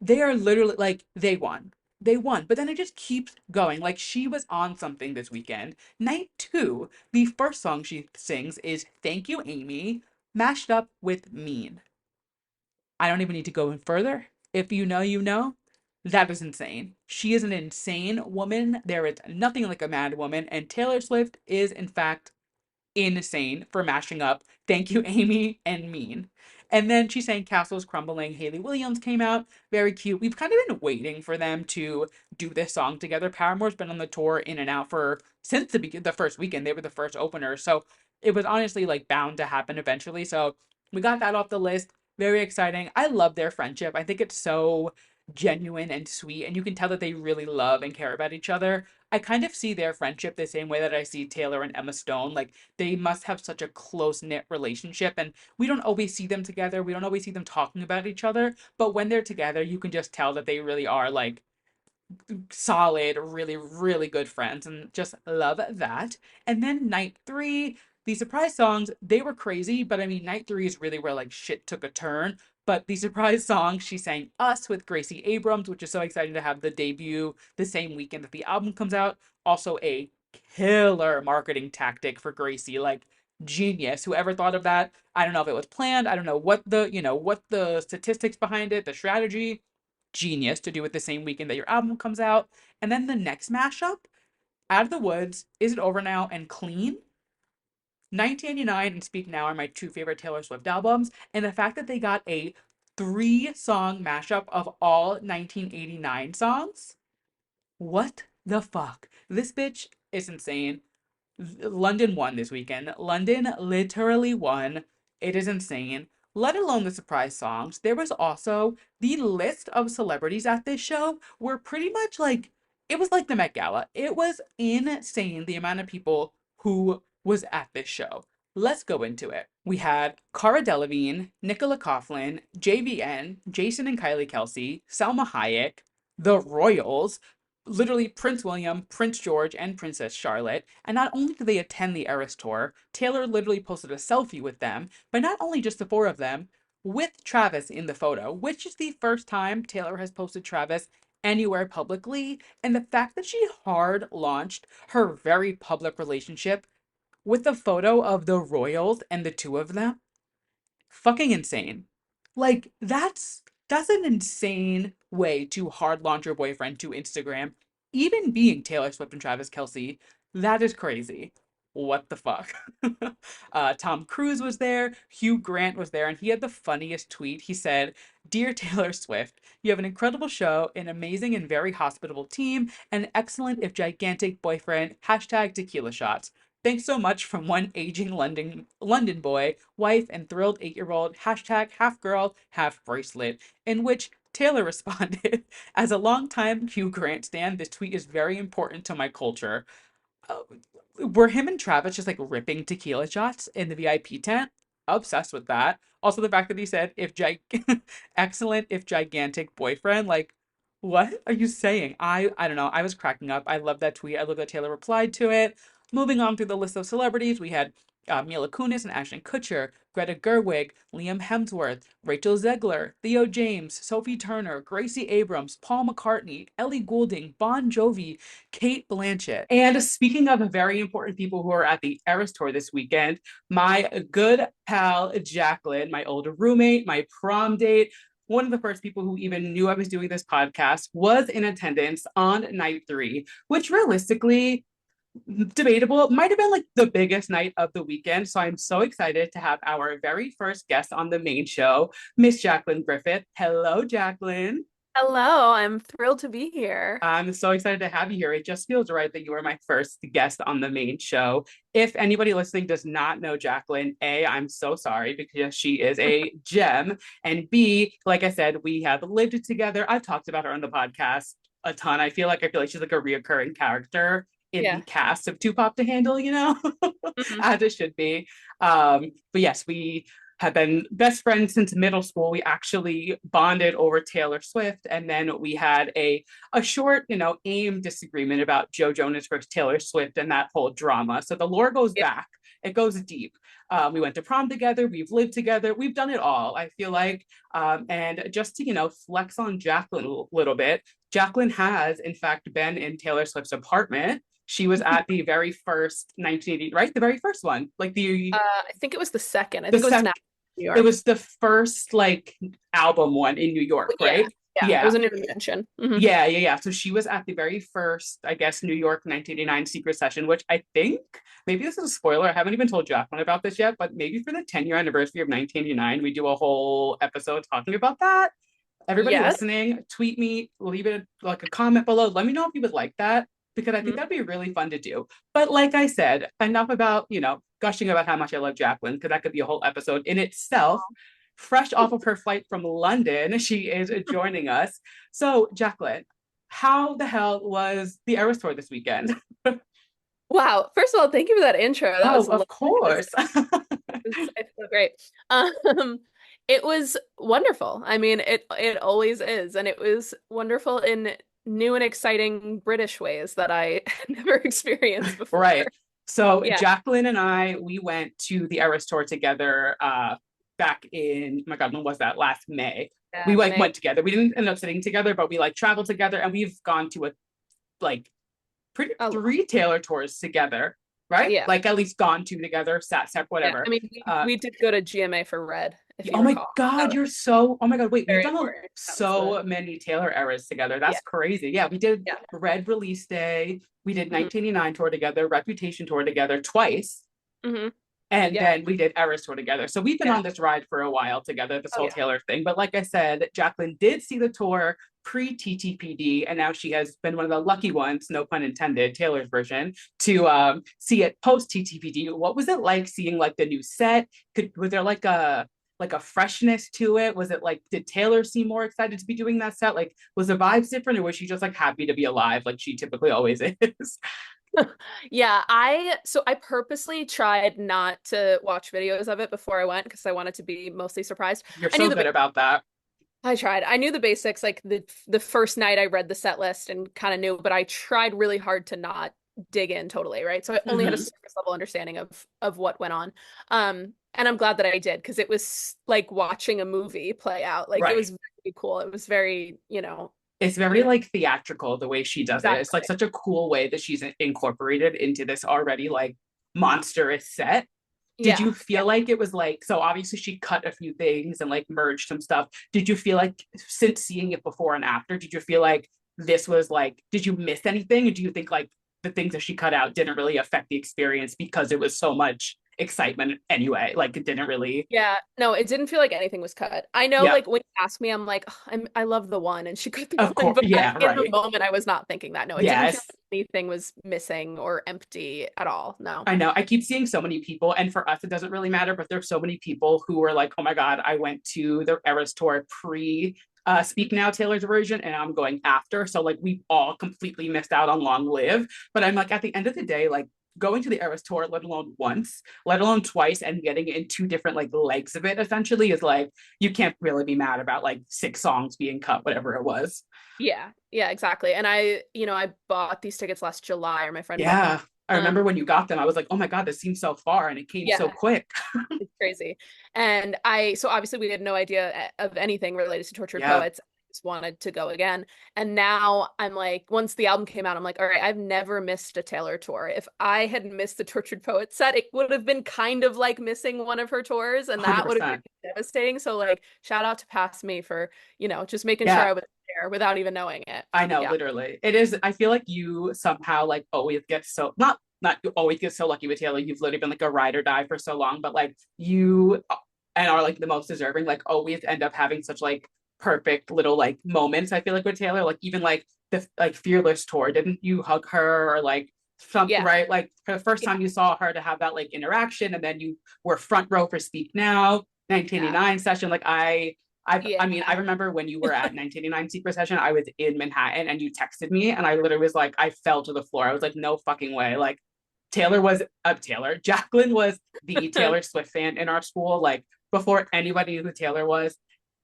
They are literally like, they won. They won. But then it just keeps going. Like, she was on something this weekend. Night 2, the first song she sings is Thank You, Amy, mashed up with Mean. I don't even need to go in further. If you know, you know. That is insane. She is an insane woman. There is nothing like a mad woman. And Taylor Swift is, in fact, insane for mashing up Thank You, Amy, and Mean. And then she sang Castles Crumbling. Hayley Williams came out. Very cute. We've kind of been waiting for them to do this song together. Paramore's been on the tour in and out for since the first weekend. They were the first opener. So it was honestly like bound to happen eventually. So we got that off the list. Very exciting. I love their friendship. I think it's so genuine and sweet. And you can tell that they really love and care about each other. I kind of see their friendship the same way that I see Taylor and Emma Stone. Like, they must have such a close knit relationship, and we don't always see them together. We don't always see them talking about each other, but when they're together, you can just tell that they really are like solid, really, really good friends, and just love that. And then night 3, the surprise songs, they were crazy, but I mean, night 3 is really where like shit took a turn. But the surprise song, she sang Us with Gracie Abrams, which is so exciting to have the debut the same weekend that the album comes out. Also, a killer marketing tactic for Gracie, like genius. Whoever thought of that? I don't know if it was planned. I don't know what the statistics behind it, the strategy. Genius to do it the same weekend that your album comes out. And then the next mashup, Out of the Woods, Is It Over Now, and Clean. 1989 and Speak Now are my 2 favorite Taylor Swift albums. And the fact that they got a 3-song mashup of all 1989 songs, what the fuck? This bitch is insane. London won this weekend. London literally won. It is insane. Let alone the surprise songs. There was also the list of celebrities at this show were pretty much like, it was like the Met Gala. It was insane the amount of people who was at this show. Let's go into it. We had Cara Delevingne, Nicola Coughlan, JVN, Jason and Kylie Kelce, Salma Hayek, the Royals, literally Prince William, Prince George, and Princess Charlotte. And not only did they attend the Eras tour, Taylor literally posted a selfie with them, but not only just the 4 of them, with Travis in the photo, which is the first time Taylor has posted Travis anywhere publicly. And the fact that she hard launched her very public relationship with the photo of the royals and the 2 of them, fucking insane. Like, that's an insane way to hard launch your boyfriend to Instagram. Even being Taylor Swift and Travis Kelce, that is crazy. What the fuck? Tom Cruise was there, Hugh Grant was there, and he had the funniest tweet. He said, Dear Taylor Swift, you have an incredible show, an amazing and very hospitable team, an excellent if gigantic boyfriend, hashtag tequila shots. Thanks so much from one aging London boy, wife, and thrilled 8-year-old, hashtag half girl, half bracelet, in which Taylor responded, as a longtime Hugh Grant stan, this tweet is very important to my culture. Uh, were him and Travis just like ripping tequila shots in the VIP tent? Obsessed with that. Also, the fact that he said, excellent, if gigantic boyfriend, like, what are you saying? I don't know. I was cracking up. I love that tweet. I love that Taylor replied to it. Moving on through the list of celebrities, we had Mila Kunis and Ashton Kutcher, Greta Gerwig, Liam Hemsworth, Rachel Zegler, Theo James, Sophie Turner, Gracie Abrams, Paul McCartney, Ellie Goulding, Bon Jovi, Kate Blanchett. And speaking of very important people who are at the Eras Tour this weekend, my good pal Jaclyn, my older roommate, my prom date, one of the first people who even knew I was doing this podcast, was in attendance on night 3, which realistically, debatable, might have been like the biggest night of the weekend. So I'm so excited to have our very first guest on the main show, Miss Jaclyn Griffith. Hello, Jaclyn. Hello, I'm thrilled to be here. I'm so excited to have you here. It just feels right that you are my first guest on the main show. If anybody listening does not know Jaclyn, A, I'm so sorry because she is a gem. And B, like I said, we have lived together. I've talked about her on the podcast a ton. I feel like she's like a reoccurring character in the Yeah. cast of Too Pop to Handle, Mhm. as it should be. But yes, we have been best friends since middle school. We actually bonded over Taylor Swift, and then we had a short, AIM disagreement about Joe Jonas versus Taylor Swift and that whole drama. So the lore goes Yeah. back. It goes deep. We went to prom together. We've lived together. We've done it all, I feel like. And just to, flex on Jaclyn a little bit, Jaclyn has, in fact, been in Taylor Swift's apartment. She was at the very first 1980, right? The very first one, like I think it was the second. I the think it was sec. in New It York. was the first like album one in New York, Yeah. right? Yeah. It Yeah. was an intervention. Yeah. So she was at the very first, I guess, New York 1989 secret session, which I think maybe this is a spoiler. I haven't even told Jaclyn about this yet, but maybe for the 10-year anniversary of 1989, we do a whole episode talking about that. Everybody Yes. listening, tweet me, leave it like a comment below. Let me know if you would like that because I think Mhm. that'd be really fun to do. But like I said, enough about, gushing about how much I love Jaclyn because that could be a whole episode in itself. Fresh off of her flight from London, she is joining us. So, Jaclyn, how the hell was the Eras Tour this weekend? Wow. First of all, thank you for that intro. That Oh, was of lovely. course. I feel great. Um, it was wonderful. I mean, it always is, and it was wonderful in new and exciting British ways that I had never experienced before. Right. So Yeah. Jaclyn and I, we went to the Eras Tour together back in, oh my God, when was that? Last May. We Yeah. like May. went together. We didn't end up sitting together, but we like traveled together and we've gone to a like pretty Oh, three Taylor tours together, right? yeah. Like at least gone to together, sat separate, Yeah, whatever. I mean, we did go to GMA for Red, if you Oh my recall. That God, was oh my God, wait, we've very done important. That was so many Taylor eras together. yeah, That's crazy. Yeah, we did yeah. Red Release Day. We did Hmm. 1989 tour together, Reputation tour together twice. Hmm. And Yeah, then we did Eras tour together. So we've been yeah. on this ride for a while together, this Oh, whole yeah. Taylor thing. But like I said, Jaclyn did see the tour pre TTPD, and now she has been one of the lucky ones, no pun intended, Taylor's version, to see it post TTPD. What was it like seeing like the new set? Was there like a freshness to it? Was it like, did Taylor seem more excited to be doing that set? Like, was the vibes different, or was she just like happy to be alive, like she typically always is? Yeah, I purposely tried not to watch videos of it before I went because I wanted to be mostly surprised. You're I knew so the good about that. I tried. I knew the basics, like the first night I read the set list and kind of knew, but I tried really hard to not dig in totally, right? So I only had a Mm-hmm. surface level understanding of what went on. And I'm glad that I did because it was like watching a movie play out. Like it Right. was very cool. It was very, It's very like theatrical the way she does it. It's like exactly. such a cool way that she's incorporated into this already like monstrous set. Did Yeah. you feel like it was like, so obviously she cut a few things and like merged some stuff. Did you feel like since seeing it before and after, did you feel like this was like, did you miss anything? Or do you think like the things that she cut out didn't really affect the experience because it was so much excitement anyway? Like it didn't really, Yeah, no, it didn't feel like anything was cut. I know, yeah, like when you ask me, I'm like, "Ugh, I love the one, and she cut the of one." course. But Yeah, in the right. moment, I was not thinking that. No, it didn't feel Yes. like anything was missing or empty at all. No. I know. I keep seeing so many people, and for us, it doesn't really matter, but there's so many people who are like, oh my God, I went to the Eras Tour pre Speak Now Taylor's version, and I'm going After. So like we all completely missed out on Long Live. But I'm like, at the end of the day, like going to the Eras tour, let alone once, let alone twice, and getting in two different like legs of it essentially is like you can't really be mad about like 6 songs being cut, whatever it was. Yeah, yeah, exactly. And I bought these tickets last July, or my friend bought them. Yeah. I remember when you got them, I was like, oh my God, this seems so far and it came so Yeah, quick. it's crazy. And so obviously we had no idea of anything related to Tortured Yeah, Poets. I just wanted to go again. And now I'm like, once the album came out, I'm like, all right, I've never missed a Taylor tour. If I had missed the Tortured Poets set, it would have been kind of like missing one of her tours, and that would have 100%. been devastating. So like, shout out to Past Me for, just making sure Yeah, I was there without even knowing it. I know, Yeah. literally. It is, I feel like you somehow like always get so, not you always get so lucky with Taylor. You've literally been like a ride or die for so long, but like you and are like the most deserving, like always end up having such like perfect little like moments. I feel like with Taylor, like even like the like Fearless tour, didn't you hug her or like something, Yeah. right? Like for the first Yeah. time you saw her to have that like interaction, and then you were front row for Speak Now, Yeah. 1989 session. Like Yeah. I mean, I remember when you were at 1989 Secret Session, I was in Manhattan and you texted me, and I literally was like, I fell to the floor. I was like, no fucking way. Like, Jaclyn was the Taylor Swift fan in our school. Like, before anybody knew who Taylor was,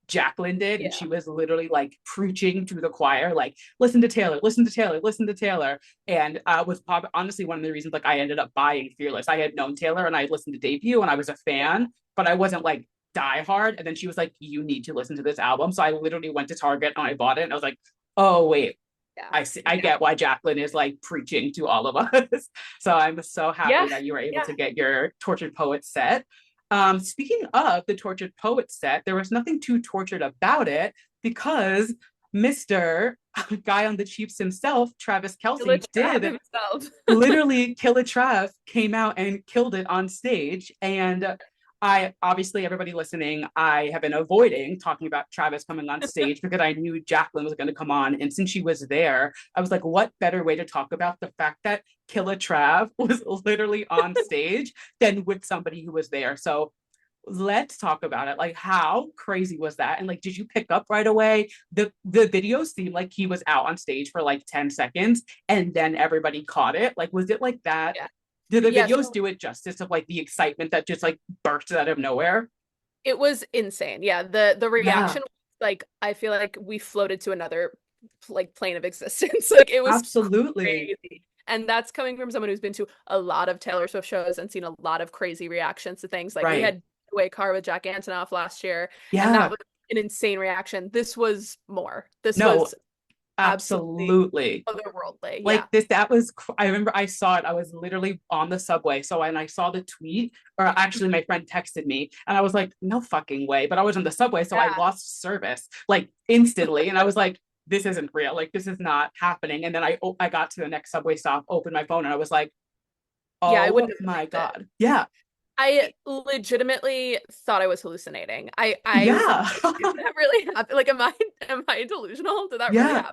Jaclyn did. And Yeah. she was literally like preaching to the choir, like, listen to Taylor, listen to Taylor, listen to Taylor. And was honestly one of the reasons like I ended up buying Fearless. I had known Taylor and I had listened to Debut and I was a fan, but I wasn't like die hard. And then she was like, you need to listen to this album. So I literally went to Target and I bought it. And I was like, oh, wait. Yeah. I see, I Yeah. get why Jaclyn is like preaching to all of us. So I'm so happy Yeah. that you were able Yeah. to get your Tortured Poet set. Speaking of the Tortured Poet set, there was nothing too tortured about it because Mr. Guy on the Cheaps himself, Travis Killa Kelce, Trav did himself. literally Killa Trav came out and killed it on stage. And I obviously, everybody listening, I have been avoiding talking about Travis coming on stage because I knew Jaclyn was going to come on. And since she was there, I was like, what better way to talk about the fact that Killa Trav was literally on stage than with somebody who was there? So let's talk about it. Like, how crazy was that? And like, did you pick up right away? The video seemed like he was out on stage for like 10 seconds and then everybody caught it. Like, was it like that? Yeah. Did the Yeah. videos So do it justice of like the excitement that just like burst out of nowhere? it was insane. Yeah. The Yeah, reaction was like, I feel like we floated to another like plane of existence. Like it was absolutely. crazy. And that's coming from someone who's been to a lot of Taylor Swift shows and seen a lot of crazy reactions to things. Like we Right. had Way Car with Jack Antonoff last year, and that Yeah. was an insane reaction. This was more. This No, was absolutely absolutely. otherworldly. Like Yeah. this, that was, I remember I saw it. I was literally on the subway. So when I saw the tweet, or actually my friend texted me and I was like, no fucking way. But I was on the subway. So I Yeah. lost service like instantly. And I was like, this isn't real. Like this is not happening. And then I got to the next subway stop, opened my phone and I was like, Yeah, I oh wouldn't have my believed it. God. Yeah. I legitimately thought I was hallucinating. I was like, Yeah. did that really happen? Like, am I delusional? Did that really Yeah.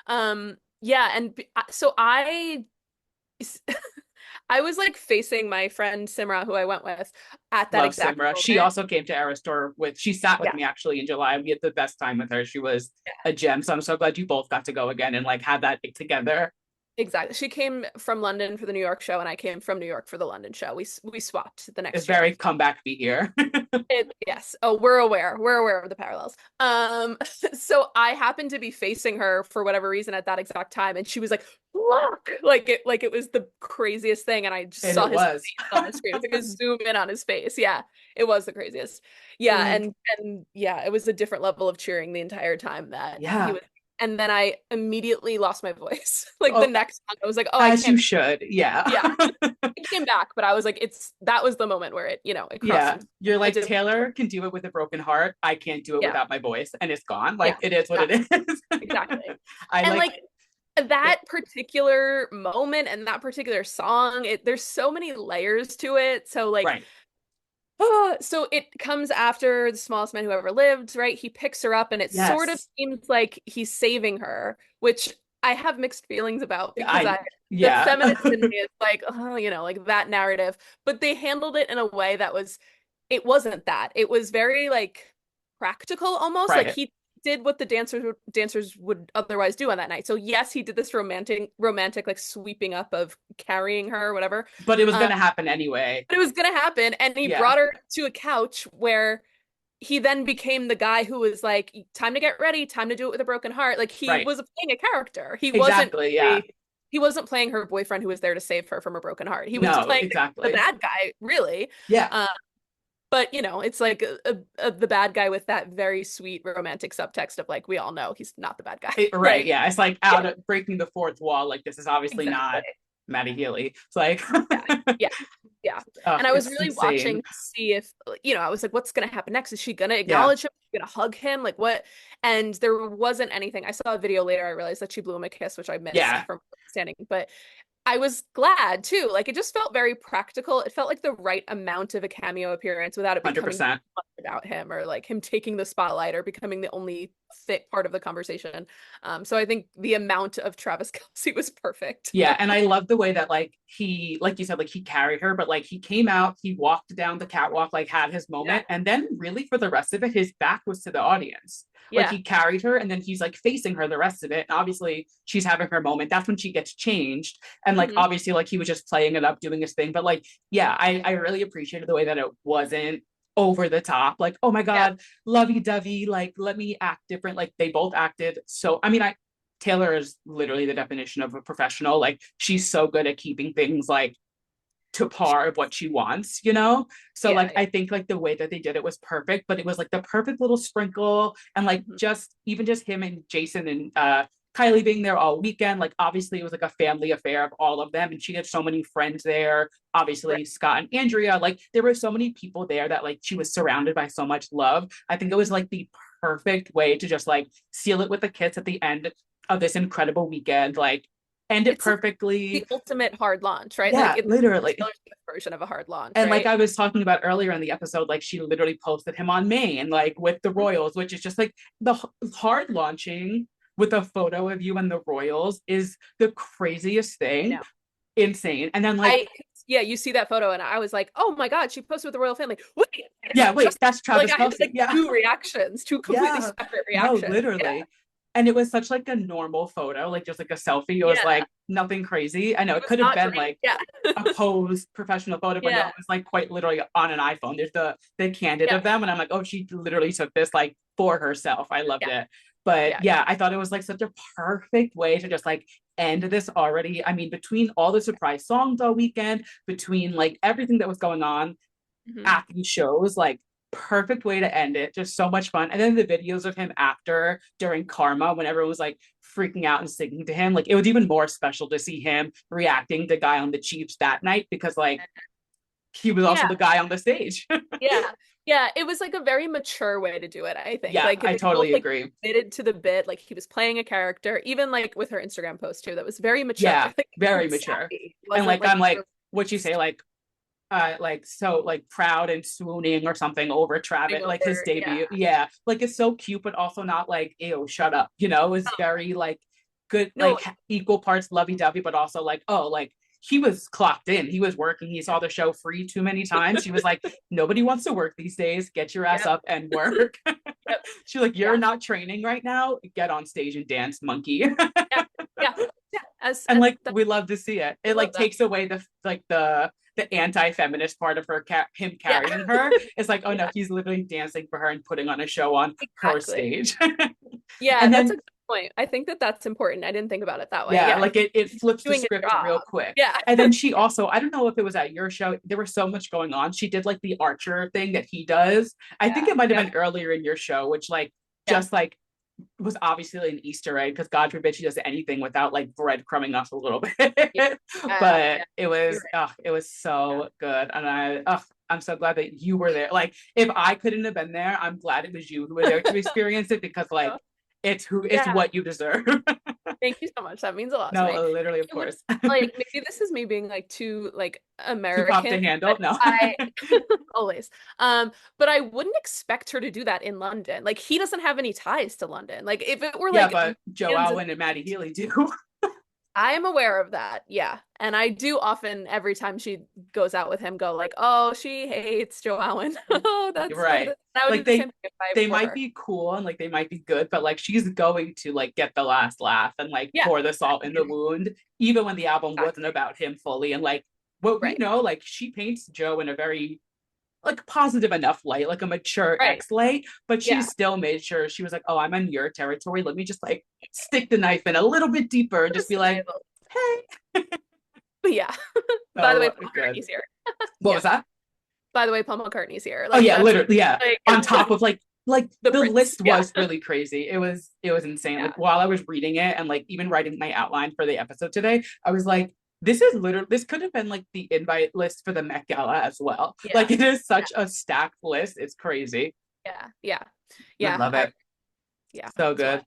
happen? Yeah, and so I was like facing my friend Simra, who I went with at that Love exact Simra. She moment. also came to Eras Tour she sat with Yeah, me actually in July. We had the best time with her. She was a gem. So I'm so glad you both got to go again and like have that together. exactly. She came from London for the New York show, and I came from New York for the London show. We swapped the It's next year. very comeback be here. Yes. Oh, we're aware. We're aware of the parallels. So I happened to be facing her for whatever reason at that exact time, and she was like, "Look!" Like it was the craziest thing, and I just And saw it his was. face on the screen. It was like a zoom in on his face. Yeah, it was the craziest. Yeah, Like, and yeah, it was a different level of cheering the entire time that he yeah. was. And then I immediately lost my voice. Like the Oh, next song, I was like, "Oh, I as you can't." should. Yeah. Yeah, it came back, but I was like, that was the moment where it crossed Yeah. into. You're I like, did. Taylor can do it with a broken heart. I can't do it Yeah. without my voice. And it's gone. Like, Yeah, it is what it exactly. is. Exactly. I And like, like that particular moment and that particular song, there's so many layers to it. So like right. so it comes after The Smallest Man Who Ever Lived, right? He picks her up and it sort of Yes. seems like he's saving her, which I have mixed feelings about because I, the yeah. feminist in me is like, oh, like that narrative, but they handled it in a way that it wasn't that. It was very like practical almost. Like right. he did what the dancers would otherwise do on that night. So yes, he did this romantic like sweeping up of carrying her or whatever. But it was Um, gonna happen anyway. but it was gonna happen, and he Yeah. brought her to a couch where he then became the guy who was like, time to get ready, time to do it with a broken heart. Like he Right. was playing a character. Exactly. Yeah. He wasn't playing her boyfriend who was there to save her from a broken heart. He was No, playing the exactly. bad guy, really. Yeah. Uh, but it's like the bad guy with that very sweet romantic subtext of like, we all know he's not the bad guy. Right. Like, Yeah. It's like yeah, out of breaking the fourth wall. Like this is obviously exactly. not Maddie Healy. It's like, Yeah. Yeah. Yeah. oh, And I was it's really insane. watching to see if, I was like, what's going to happen next? Is she going to Yeah. acknowledge him? Is she going to hug him? Like what? And there wasn't anything. I saw a video later. I realized that she blew him a kiss, which I missed Yeah. from standing. But I was glad too. Like it just felt very practical. It felt like the right amount of a cameo appearance without it becoming 100%. about him or like him taking the spotlight or becoming the only thick part of the conversation. So I think the amount of Travis Kelce was perfect. Yeah, and I love the way that like he, like you said, like he carried her, but like he came out, he walked down the catwalk, like had his Yeah. moment, and then really for the rest of it, his back was to the audience. Like Yeah. he carried her, and then he's like facing her the rest of it. And obviously, she's having her moment. That's when she gets changed, and like Hmm. obviously, like he was just playing it up, doing his thing. But like, yeah, I really appreciated the way that it wasn't over the top like oh my Yeah. god lovey-dovey like let me act different like they both acted so I mean I Taylor is literally the definition of a professional. Like she's so good at keeping things like to par of what she wants, you know? So Yeah. like Yeah. I think like the way that they did it was perfect, but it was like the perfect little sprinkle and like Mhm. just even just him and Jason and Kylie being there all weekend. Like obviously it was like a family affair of all of them. And she had so many friends there. Right. Obviously Scott and Andrea, like there were so many people there that like she was surrounded by so much love. I think it was like the perfect way to just like seal it with the kids at the end of this incredible weekend. Like end it It's like perfectly. the ultimate hard launch, right? Like Yeah, it's literally. Taylor Swift version of a hard launch, And like right? I was talking about earlier in the episode, like she literally posted him on Maine, like with the Mhm. Royals, which is just like the hard launching with a photo of you and the Royals is the craziest I thing. know. Insane. And then like, I Yeah, you see that photo and I was like, oh my God, she posted with the royal family. Wait, it's yeah, wait, just that's like Travis I had Kelce. like Yeah. two reactions, two completely Yeah. separate No, reactions. Yeah. literally. And it was such like a normal photo, like just like a selfie. It was Yeah. like nothing crazy. I know It it was could have not been great. like Yeah. a posed professional photo, but no, Yeah. it was like quite literally on an iPhone. There's the candid Yeah. of them, and I'm like, oh, she literally took this like for herself. I loved Yeah. it. But Yeah. yeah, I thought it was like such a perfect way to just like end this already. I mean, between all the surprise songs all weekend, between like everything that was going on Hmm. at these shows, like perfect way to end it. Just so much fun. And then the videos of him after during Karma, when everyone was like freaking out and singing to him, like it was even more special to see him reacting to Guy on the Chiefs that night because like he was also Yeah. the guy on the stage. Yeah. Yeah. It was like a very mature way to do it, I think. Yeah, Like I they both totally like agree. committed to the bit, like he was playing a character, even like with her Instagram post too. That was very mature. Yeah, Like it very wasn't mature. sappy. It And wasn't like like I'm like what you say like so like proud and swooning or something over Travis, like his over. Yeah. debut. Yeah, like it's so cute, but also not like ew, shut up. You know, it's very like good, No, like equal parts lovey dovey, but also like oh, like he was clocked in. He was working. He saw the show free too many times. She was like, nobody wants to work these days. Get your ass yep, up and work. yep, She's like, you're yeah, not training right now. Get on stage and dance, monkey. yeah, yeah, yeah. And As like that, we love to see it. I It love like that. takes away the anti-feminist part of her him Yeah, carrying her. It's like oh no, yeah, he's literally dancing for her and putting on a show on her exactly. stage. Yeah, And that's a then good point. I think that that's important. I didn't think about it that way. yeah, Yeah, like it he's flips the doing his script job. real quick. Yeah, And then she also, I don't know if it was at your show, there was so much going on. She did like the Archer thing that he does. I think yeah, it might have yep, been earlier in your show, which like yeah, just like was obviously an Easter egg because God forbid she does anything without like breadcrumbing us a little yeah, bit. But yeah. You're it was right. so good. And I'm so glad that you were there. Like if I couldn't have been there, I'm glad it was you who were there to experience it because like Yeah. it's Yeah. what you deserve. Thank you so much. That means a lot to me. No, literally, of It would course. like maybe this is me being like too like Too pop American, to handle. but No. I always. But I wouldn't expect her to do that in London. Like he doesn't have any ties to London. Like if it were Yeah, like but Joe millions of Alwyn and Maddie Healy do. I am aware of that. Yeah. And I do often, every time she goes out with him, go like, "Oh, she hates Joanne." Oh, that's so Right. good. I would do Like the same thing if I they were might her. be cool and like they might be good, but like she's going to like get the last laugh and like Yeah, pour the salt in the wound, even when the album wasn't exactly. about him fully. And like what we Right, know, like she paints Joe in a very like positive enough light, like a mature right. ex light, but she Yeah, still made sure she was like, "Oh, I'm in your territory. Let me just like stick the knife in a little bit deeper and just just be a nice like, little. hey." But yeah. By the way, So Paul good. McCartney's here. What Yeah. was that? By the way, Paul McCartney's here. Oh Like yeah, that's literally, yeah. like On top of like the the Prince. list Yeah. was really crazy. It was insane. Yeah. Like while I was reading it and like even writing my outline for the episode today, I was like, this is literally this could have been like the invite list for the Met Gala as well. Yeah. Like it is Yeah. such a stacked list. It's crazy. Yeah. Yeah. I Yeah. love it. Yeah. So It's wild. good.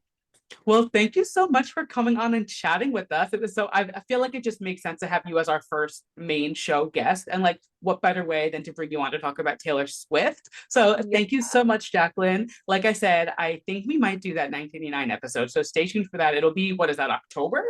Well, thank you so much for coming on and chatting with us. It was so, I feel like it just makes sense to have you as our first main show guest. And like, what better way than to bring you on to talk about Taylor Swift? So Yeah. thank you so much, Jaclyn. Like I said, I think we might do that 1989 episode. So stay tuned for that. It'll be, what is that, October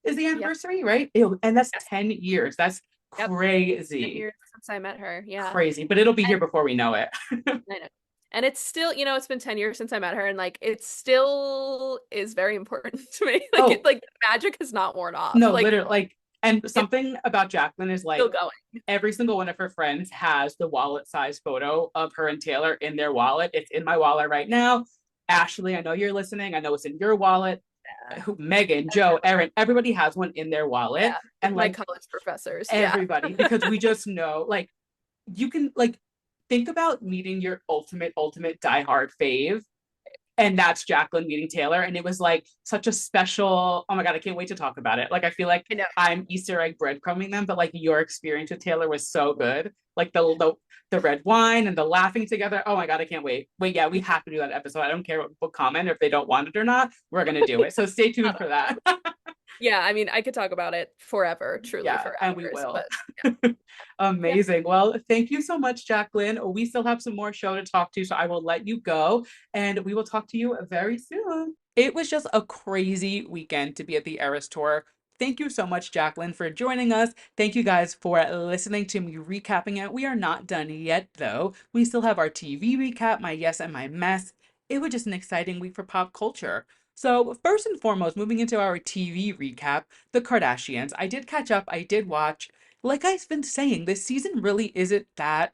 is the Yep. anniversary, right? And that's Yes. 10 years. That's Yep. 10 crazy. years since I met her. Yeah. Crazy. But it'll be And here before we know it. I know. And it's still, it's been 10 years since I met her, and like it still is very important to me. Like Oh, it like the magic has not worn off. no, Like literally, like, and it's something about Jaclyn is still like going. every single one of her friends has the wallet size photo of her and Taylor in their wallet. It's in my wallet right now. Ashley, I know you're listening. I know it's in your wallet. Yeah. Megan, Joe, Erin, everybody has one in their wallet. Yeah. Like And my like college professors. Yeah. everybody, because we just know, like, you can, like, think about meeting your ultimate diehard fave, and that's Jaclyn meeting Taylor. And it was like such a special, oh my God, I can't wait to talk about it. Like, I feel like I know. I'm Easter egg breadcrumbing them, but like your experience with Taylor was so good. Like the red wine and the laughing together. Oh my God, I can't wait. Wait, yeah, we have to do that episode. I don't care what people comment or if they don't want it or not. We're gonna do it. So stay tuned for that. Yeah, I mean, I could talk about it forever, truly Yeah, for and we hours, will. but yeah. Yeah. Amazing. Well, thank you so much, Jaclyn. We still have some more show to talk to, so I will let you go and we will talk to you very soon. It was just a crazy weekend to be at the Eras Tour. Thank you so much, Jaclyn, for joining us. Thank you guys for listening to me recapping it. We are not done yet, though. We still have our TV recap, my yes and my mess. It was just an exciting week for pop culture. So, first and foremost, moving into our TV recap, the Kardashians. I did catch up, I did watch. Like I've been saying, this season really isn't that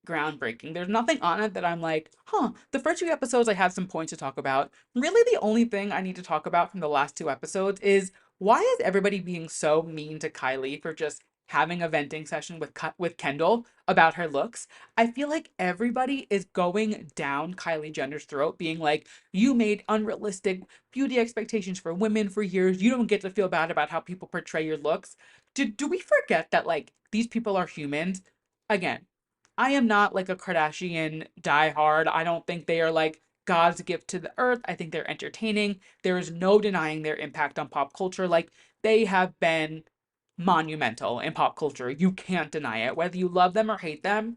groundbreaking. There's nothing on it that I'm like, huh. The first few episodes, I have some points to talk about. Really, the only thing I need to talk about from the last two episodes is why is everybody being so mean to Kylie for just having a venting session with Kendall about her looks? I feel like everybody is going down Kylie Jenner's throat, being like, you made unrealistic beauty expectations for women for years. You don't get to feel bad about how people portray your looks. Do we forget that like these people are humans? Again, I am not like a Kardashian diehard. I don't think they are like God's gift to the earth. I think they're entertaining. There is no denying their impact on pop culture. Like they have been monumental in pop culture. You can't deny it. Whether you love them or hate them,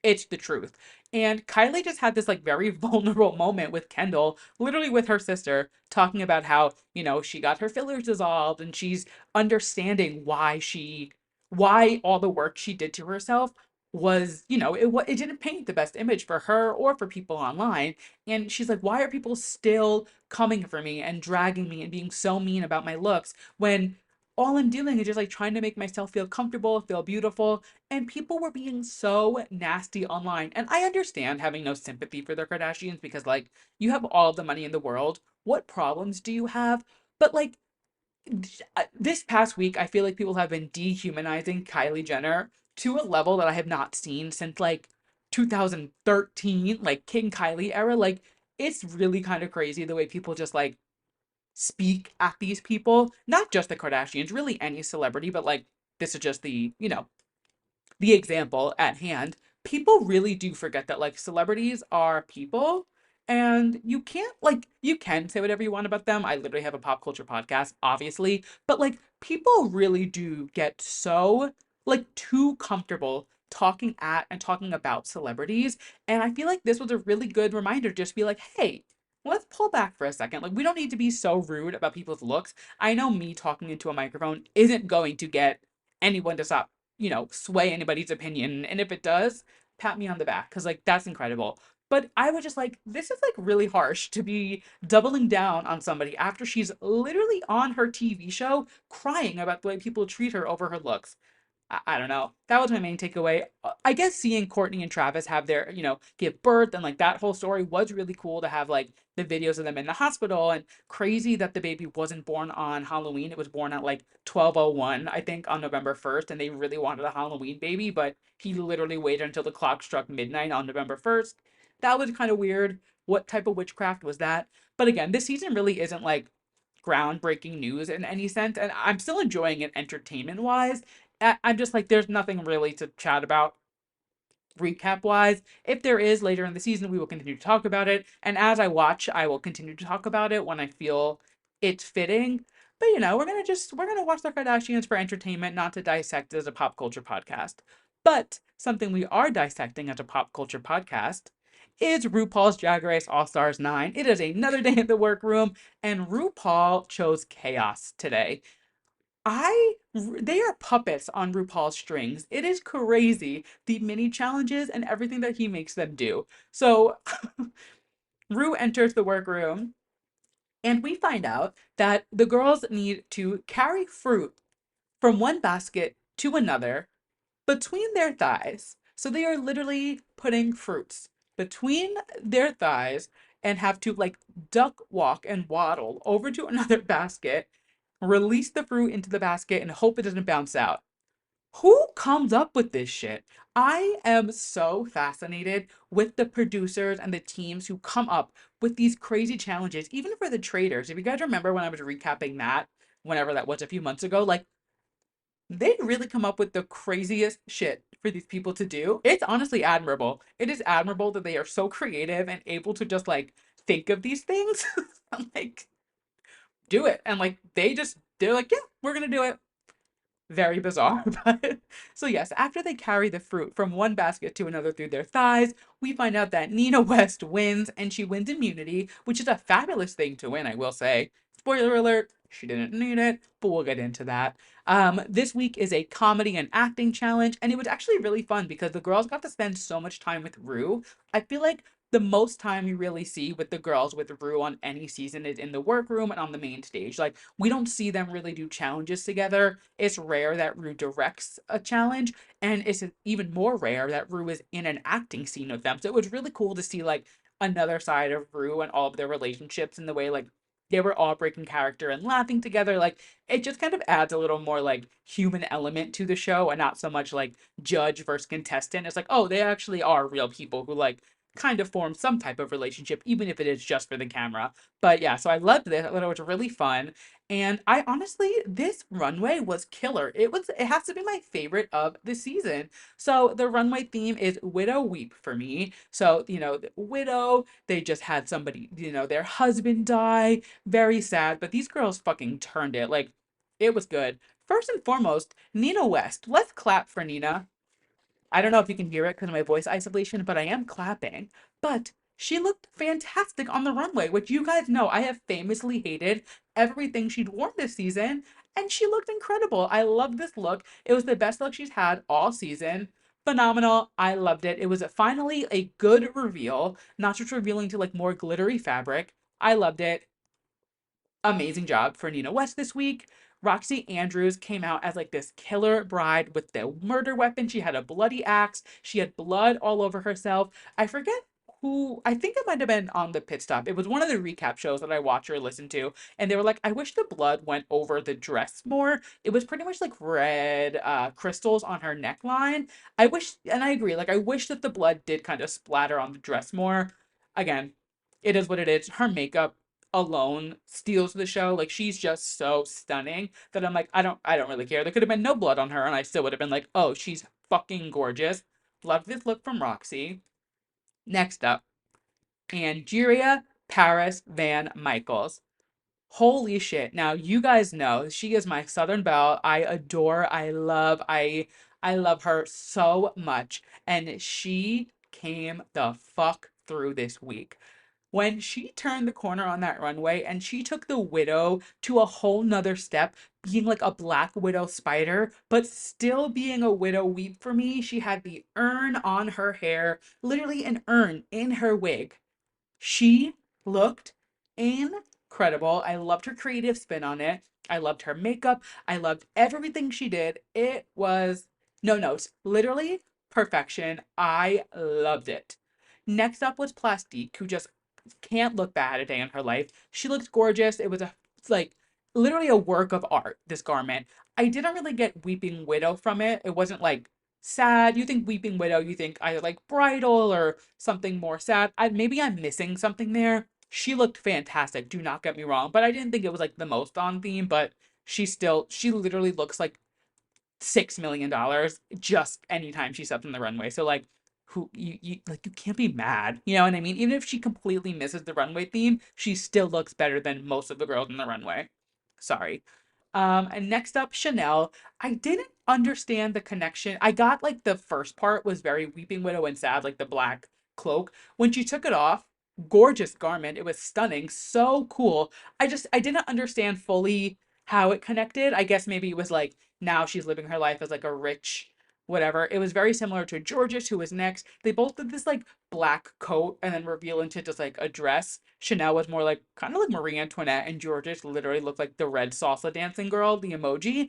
it's the truth. And Kylie just had this like very vulnerable moment with Kendall, literally with her sister, talking about how, she got her fillers dissolved and she's understanding why all the work she did to herself was, it didn't paint the best image for her or for people online. And she's like, why are people still coming for me and dragging me and being so mean about my looks when all I'm doing is just like trying to make myself feel comfortable, feel beautiful, and people were being so nasty online. And I understand having no sympathy for the Kardashians because, like, you have all the money in the world. What problems do you have? But, like, this past week, I feel like people have been dehumanizing Kylie Jenner to a level that I have not seen since, like, 2013, like, King Kylie era. Like, it's really kind of crazy the way people just, like, speak at these people. Not just the Kardashians, really any celebrity, but, like, this is just the example at hand, people really do forget that like celebrities are people and you can't like you can say whatever you want about them. I literally have a pop culture podcast, obviously, but like people really do get so like too comfortable talking at and talking about celebrities. And I feel like this was a really good reminder to just be like, hey, let's pull back for a second. Like, we don't need to be so rude about people's looks. I know me talking into a microphone isn't going to get anyone to stop, sway anybody's opinion. And if it does, pat me on the back because, like, that's incredible. But I was just like, this is like really harsh to be doubling down on somebody after she's literally on her TV show crying about the way people treat her over her looks. I don't know. That was my main takeaway. I guess seeing Courtney and Travis have their, give birth and like that whole story was really cool to have like the videos of them in the hospital, and crazy that the baby wasn't born on Halloween. It was born at like 12:01, I think, on November 1st, and they really wanted a Halloween baby, but he literally waited until the clock struck midnight on November 1st. That was kind of weird. What type of witchcraft was that? But again, this season really isn't like groundbreaking news in any sense, and I'm still enjoying it entertainment wise. I'm just like, there's nothing really to chat about recap wise. If there is later in the season, we will continue to talk about it. And as I watch, I will continue to talk about it when I feel it's fitting. But we're gonna watch the Kardashians for entertainment, not to dissect as a pop culture podcast. But something we are dissecting as a pop culture podcast is RuPaul's Drag Race All Stars 9. It is another day in the workroom, and RuPaul chose chaos today. They are puppets on RuPaul's strings. It is crazy, the mini challenges and everything that he makes them do. So Ru enters the workroom, and we find out that the girls need to carry fruit from one basket to another between their thighs. So they are literally putting fruits between their thighs and have to like duck walk and waddle over to another basket, release the fruit into the basket, and hope it doesn't bounce out. Who comes up with this shit? I am so fascinated with the producers and the teams who come up with these crazy challenges, even for the traders. If you guys remember when I was recapping that, whenever that was a few months ago, like they really come up with the craziest shit for these people to do. It's honestly admirable. It is admirable that they are so creative and able to just like think of these things. I'm like, do it. And like they're like, yeah, we're gonna do it. Very bizarre. But so yes, after they carry the fruit from one basket to another through their thighs, we find out that Nina West wins, and she wins immunity, which is a fabulous thing to win, I will say. Spoiler alert, she didn't need it, but we'll get into that. This week is a comedy and acting challenge, and it was actually really fun because the girls got to spend so much time with Rue. I feel like the most time you really see with the girls with Rue on any season is in the workroom and on the main stage. Like, we don't see them really do challenges together. It's rare that Rue directs a challenge, and it's even more rare that Rue is in an acting scene with them. So it was really cool to see like another side of Rue and all of their relationships and the way like they were all breaking character and laughing together. Like, it just kind of adds a little more like human element to the show and not so much like judge versus contestant. It's like, oh, they actually are real people who like kind of form some type of relationship, even if it is just for the camera. But yeah, so I loved this. I thought it was really fun. And I honestly, this runway was killer. It has to be my favorite of the season. So the runway theme is Widow Weep for me. So, the widow, they just had somebody, their husband die. Very sad, but these girls fucking turned it. Like, it was good. First and foremost, Nina West. Let's clap for Nina. I don't know if you can hear it because of my voice isolation, but I am clapping. But she looked fantastic on the runway, which you guys know I have famously hated everything she'd worn this season, and she looked incredible. I love this look. It was the best look she's had all season. Phenomenal. I loved it. It was finally a good reveal, not just revealing to like more glittery fabric. I loved it. Amazing job for Nina West this week. Roxy Andrews came out as like this killer bride with the murder weapon. She had a bloody axe. She had blood all over herself. I forget who, I think it might have been on the pit stop. It was one of the recap shows that I watch or listen to. And they were like, I wish the blood went over the dress more. It was pretty much like red crystals on her neckline. I wish, and I agree, like I wish that the blood did kind of splatter on the dress more. Again, it is what it is. Her makeup alone steals the show. Like, she's just so stunning that I'm like, I don't really care. There could have been no blood on her and I still would have been like, oh, she's fucking gorgeous. Love this look from Roxy. Next up, Angeria Paris Van Michaels. Holy shit. Now you guys know she is my Southern Belle. I adore, I love her so much. And she came the fuck through this week. When she turned the corner on that runway and she took the widow to a whole nother step, being like a black widow spider, but still being a widow weep for me. She had the urn on her hair, literally an urn in her wig. She looked incredible. I loved her creative spin on it. I loved her makeup. I loved everything she did. It was no notes, literally perfection. I loved it. Next up was Plastique, who just can't look bad a day in her life. She looked gorgeous. It was a like literally a work of art, this garment. I didn't really get Weeping Widow from it. It wasn't like sad. You think Weeping Widow, you think either like bridal or something more sad. Maybe I'm missing something there. She looked fantastic, do not get me wrong, but I didn't think it was like the most on theme, but she literally looks like $6 million just anytime she steps on the runway. So like who you like you can't be mad. You know what I mean? Even if she completely misses the runway theme, she still looks better than most of the girls on the runway. Sorry. And next up, Chanel. I didn't understand the connection. I got like the first part was very Weeping Widow and sad, like the black cloak. When she took it off, gorgeous garment. It was stunning, so cool. I didn't understand fully how it connected. I guess maybe it was like now she's living her life as like a rich whatever. It was very similar to Georges, who was next. They both did this like black coat and then reveal into just like a dress. Chanel was more like kind of like Marie Antoinette, and Georges literally looked like the red salsa dancing girl, the emoji.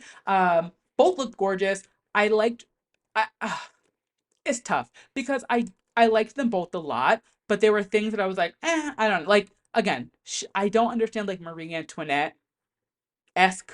Both looked gorgeous. I liked. It's tough because I liked them both a lot, but there were things that I was like, I don't know. Like again, I don't understand like Marie Antoinette esque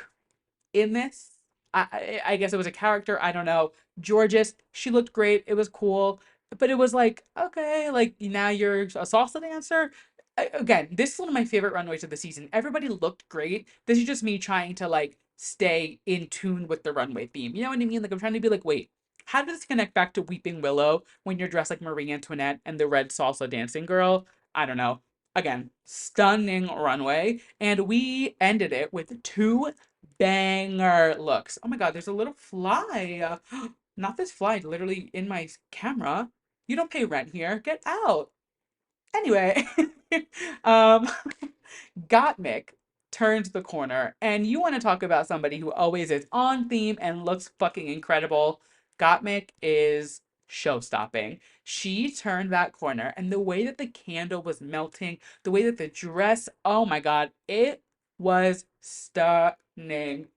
in this. I guess it was a character. I don't know. Georges, she looked great. It was cool, but it was like okay, like now you're a salsa dancer. Again, this is one of my favorite runways of the season. Everybody looked great. This is just me trying to like stay in tune with the runway theme. You know what I mean? Like I'm trying to be like, wait, how does this connect back to Weeping Willow when you're dressed like Marie Antoinette and the red salsa dancing girl? I don't know. Again, stunning runway. And we ended it with two banger looks. Oh my God, there's a little fly. Not this fly, literally in my camera. You don't pay rent here. Get out. Anyway, um, Gottmik turns the corner, and you want to talk about somebody who always is on theme and looks fucking incredible. Gottmik is show-stopping. She turned that corner, and the way that the candle was melting, the way that the dress, oh my God, it was stunning.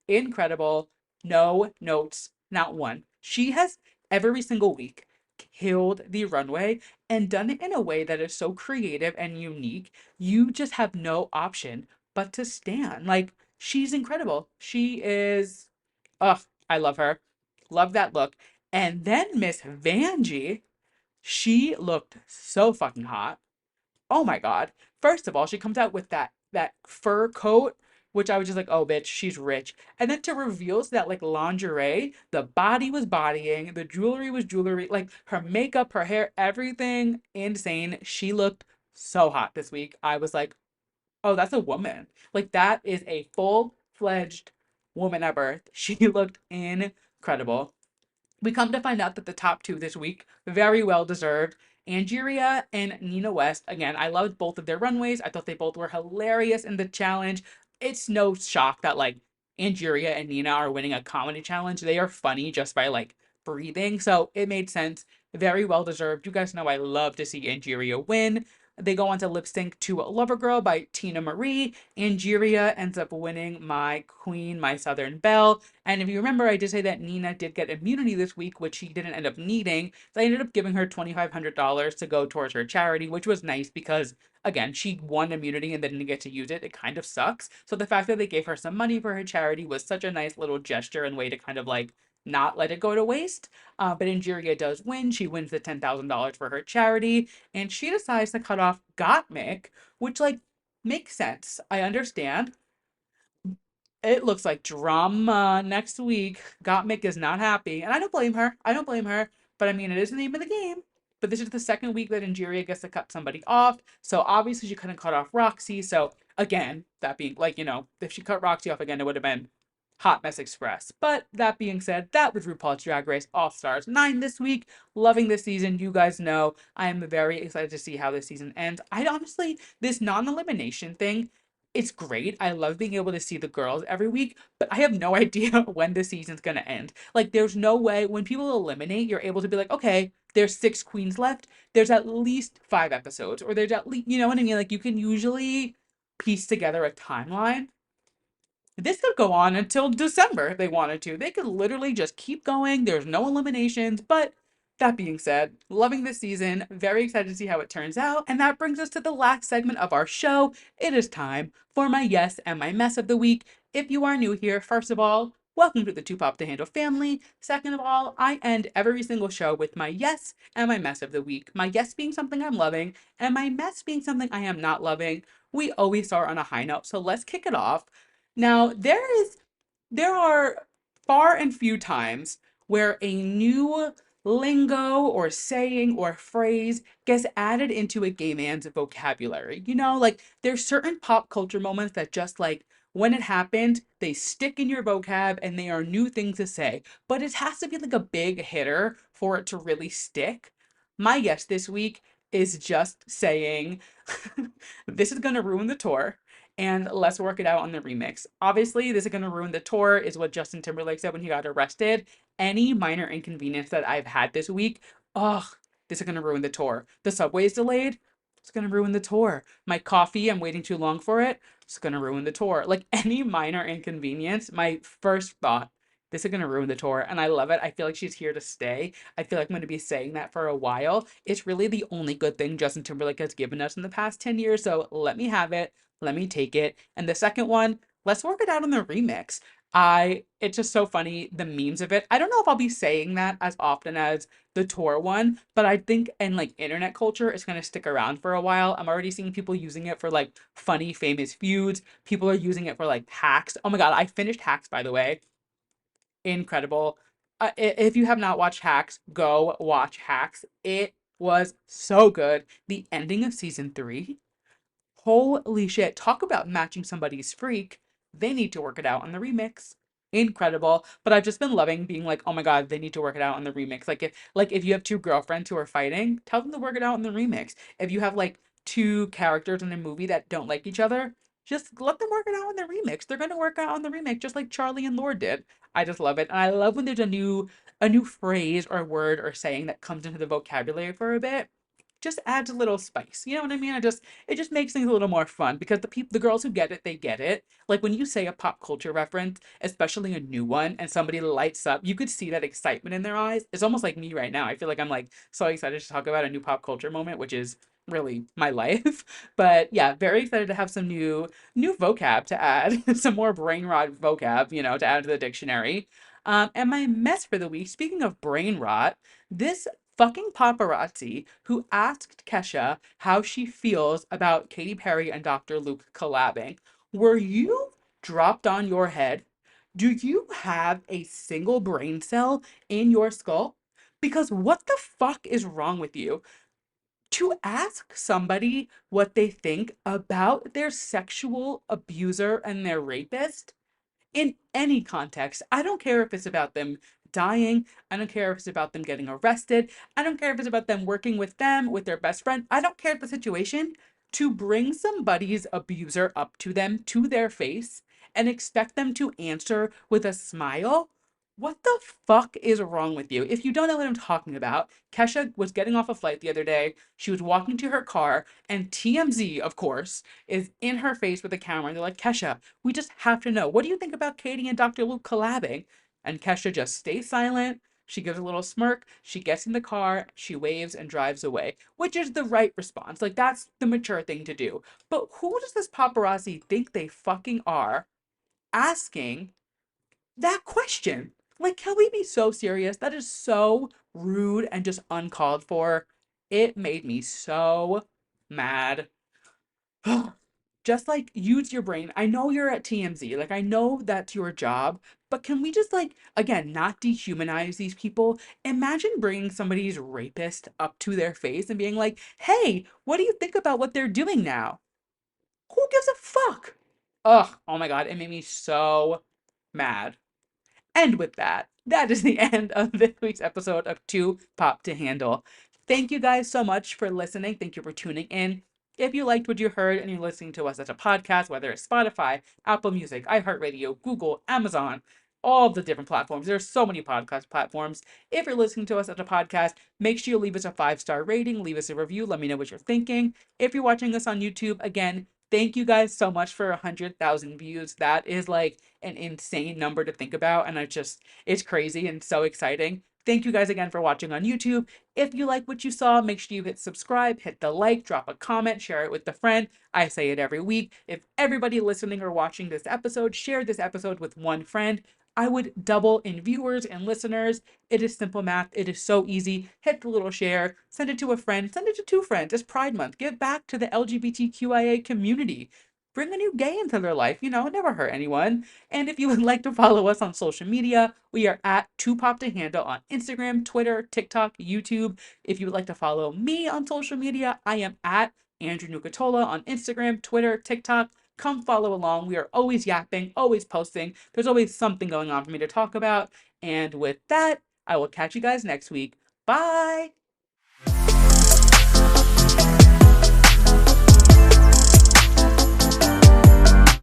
Incredible. No notes, not one. She has every single week killed the runway and done it in a way that is so creative and unique. You just have no option but to stand. Like, she's incredible. She is, ugh, I love her. Love that look. And then Miss Vanjie, she looked so fucking hot. Oh my God. First of all, she comes out with that fur coat, which I was just like, oh bitch, she's rich. And then to reveal that like lingerie, the body was bodying, the jewelry was jewelry, like her makeup, her hair, everything insane. She looked so hot this week. I was like, oh, that's a woman. Like that is a full-fledged woman at birth. She looked incredible. We come to find out that the top two this week, very well deserved. Angeria and Nina West. Again, I loved both of their runways. I thought they both were hilarious in the challenge. It's no shock that like Angeria and Nina are winning a comedy challenge. They are funny just by like breathing. So it made sense. Very well deserved. You guys know I love to see Angeria win. They go on to lip sync to Lover Girl by Tina Marie. Angeria ends up winning My Queen, My Southern Belle. And if you remember, I did say that Nina did get immunity this week, which she didn't end up needing. So I ended up giving her $2,500 to go towards her charity, which was nice because, again, she won immunity and then didn't get to use it. It kind of sucks. So the fact that they gave her some money for her charity was such a nice little gesture and way to kind of like not let it go to waste. But Injuria does win. She wins the $10,000 for her charity, and she decides to cut off Gottmik, which like makes sense. I understand. It looks like drama next week. Gottmik is not happy, and I don't blame her. I don't blame her. But I mean, it is the name of the game. But this is the second week that Injuria gets to cut somebody off. So obviously she couldn't cut off Roxy. So again, that being like, if she cut Roxy off again, it would have been Hot Mess Express. But that being said, that was RuPaul's Drag Race All Stars 9 this week. Loving this season. You guys know I am very excited to see how this season ends. I honestly, this non elimination thing, it's great. I love being able to see the girls every week, but I have no idea when the season's going to end. Like, there's no way when people eliminate, you're able to be like, okay, there's 6 queens left. There's at least 5 episodes, or there's at least, you know what I mean? Like, you can usually piece together a timeline. This could go on until December if they wanted to. They could literally just keep going. There's no eliminations. But that being said, loving this season. Very excited to see how it turns out. And that brings us to the last segment of our show. It is time for my yes and my mess of the week. If you are new here, first of all, welcome to the Two Pop to Handle family. Second of all, I end every single show with my yes and my mess of the week. My yes being something I'm loving, and my mess being something I am not loving. We always start on a high note, so let's kick it off. Now, there are far and few times where a new lingo or saying or phrase gets added into a gay man's vocabulary. You know, like there's certain pop culture moments that just like when it happened, they stick in your vocab and they are new things to say. But it has to be like a big hitter for it to really stick. My guess this week is just saying, this is going to ruin the tour and let's work it out on the remix. Obviously, this is going to ruin the tour, is what Justin Timberlake said when he got arrested. Any minor inconvenience that I've had this week, ugh, this is going to ruin the tour. The subway is delayed, it's going to ruin the tour. My coffee, I'm waiting too long for it, it's going to ruin the tour. Like any minor inconvenience, my first thought, this is going to ruin the tour. And I love it. I feel like she's here to stay. I feel like I'm going to be saying that for a while. It's really the only good thing Justin Timberlake has given us in the past 10 years. So let me have it. Let me take it. And the second one, let's work it out on the remix. It's just so funny, the memes of it. I don't know if I'll be saying that as often as the tour one, but I think in like internet culture, it's gonna stick around for a while. I'm already seeing people using it for like funny, famous feuds. People are using it for like hacks. Oh my God, I finished Hacks, by the way. Incredible. If you have not watched Hacks, go watch Hacks. It was so good. The ending of season 3. Holy shit. Talk about matching somebody's freak. They need to work it out on the remix. Incredible. But I've just been loving being like, oh my God, they need to work it out on the remix. Like if you have two girlfriends who are fighting, tell them to work it out on the remix. If you have like two characters in a movie that don't like each other, just let them work it out on the remix. They're gonna work out on the remix, just like Charli and Lorde did. I just love it. And I love when there's a new phrase or word or saying that comes into the vocabulary for a bit. Just adds a little spice. You know what I mean? It just makes things a little more fun because the girls who get it, they get it. Like when you say a pop culture reference, especially a new one, and somebody lights up, you could see that excitement in their eyes. It's almost like me right now. I feel like I'm like so excited to talk about a new pop culture moment, which is really my life. But yeah, very excited to have some new vocab to add, some more brain rot vocab, to add to the dictionary. And my mess for the week, speaking of brain rot, this fucking paparazzi who asked Kesha how she feels about Katy Perry and Dr. Luke collabing. Were you dropped on your head? Do you have a single brain cell in your skull? Because what the fuck is wrong with you? To ask somebody what they think about their sexual abuser and their rapist in any context. I don't care if it's about them dying. I don't care if it's about them getting arrested. I don't care if it's about them working with them, with their best friend. I don't care the situation. To bring somebody's abuser up to them, to their face, and expect them to answer with a smile. What the fuck is wrong with you? If you don't know what I'm talking about, Kesha was getting off a flight the other day. She was walking to her car, and TMZ, of course, is in her face with a camera. And they're like, Kesha, we just have to know. What do you think about Katy and Dr. Luke collabing? And Kesha just stays silent. She gives a little smirk. She gets in the car. She waves and drives away, which is the right response. Like, that's the mature thing to do. But who does this paparazzi think they fucking are asking that question? Like, can we be so serious? That is so rude and just uncalled for. It made me so mad. Just like use your brain. I know you're at TMZ. Like I know that's your job, but can we just like again not dehumanize these people? Imagine bringing somebody's rapist up to their face and being like, "Hey, what do you think about what they're doing now?" Who gives a fuck? Ugh, oh my God, it made me so mad. And with that, that is the end of this week's episode of Too Pop to Handle. Thank you guys so much for listening. Thank you for tuning in. If you liked what you heard and you're listening to us as a podcast, whether it's Spotify, Apple Music, iHeartRadio, Google, Amazon, all the different platforms. There's so many podcast platforms. If you're listening to us as a podcast, make sure you leave us a 5-star rating, leave us a review, let me know what you're thinking. If you're watching us on YouTube, again, thank you guys so much for 100,000 views. That is like an insane number to think about, and it's crazy and so exciting. Thank you guys again for watching on YouTube. If you like what you saw, make sure you hit subscribe, hit the like, drop a comment, share it with a friend. I say it every week. If everybody listening or watching this episode shared this episode with one friend, I would double in viewers and listeners. It is simple math. It is so easy. Hit the little share, send it to a friend, send it to 2 friends. It's Pride Month. Give back to the LGBTQIA community. Bring a new gay into their life. You know, it never hurt anyone. And if you would like to follow us on social media, we are at 2pop2handle on Instagram, Twitter, TikTok, YouTube. If you would like to follow me on social media, I am at Andrew Nucatola on Instagram, Twitter, TikTok. Come follow along. We are always yapping, always posting. There's always something going on for me to talk about. And with that, I will catch you guys next week. Bye!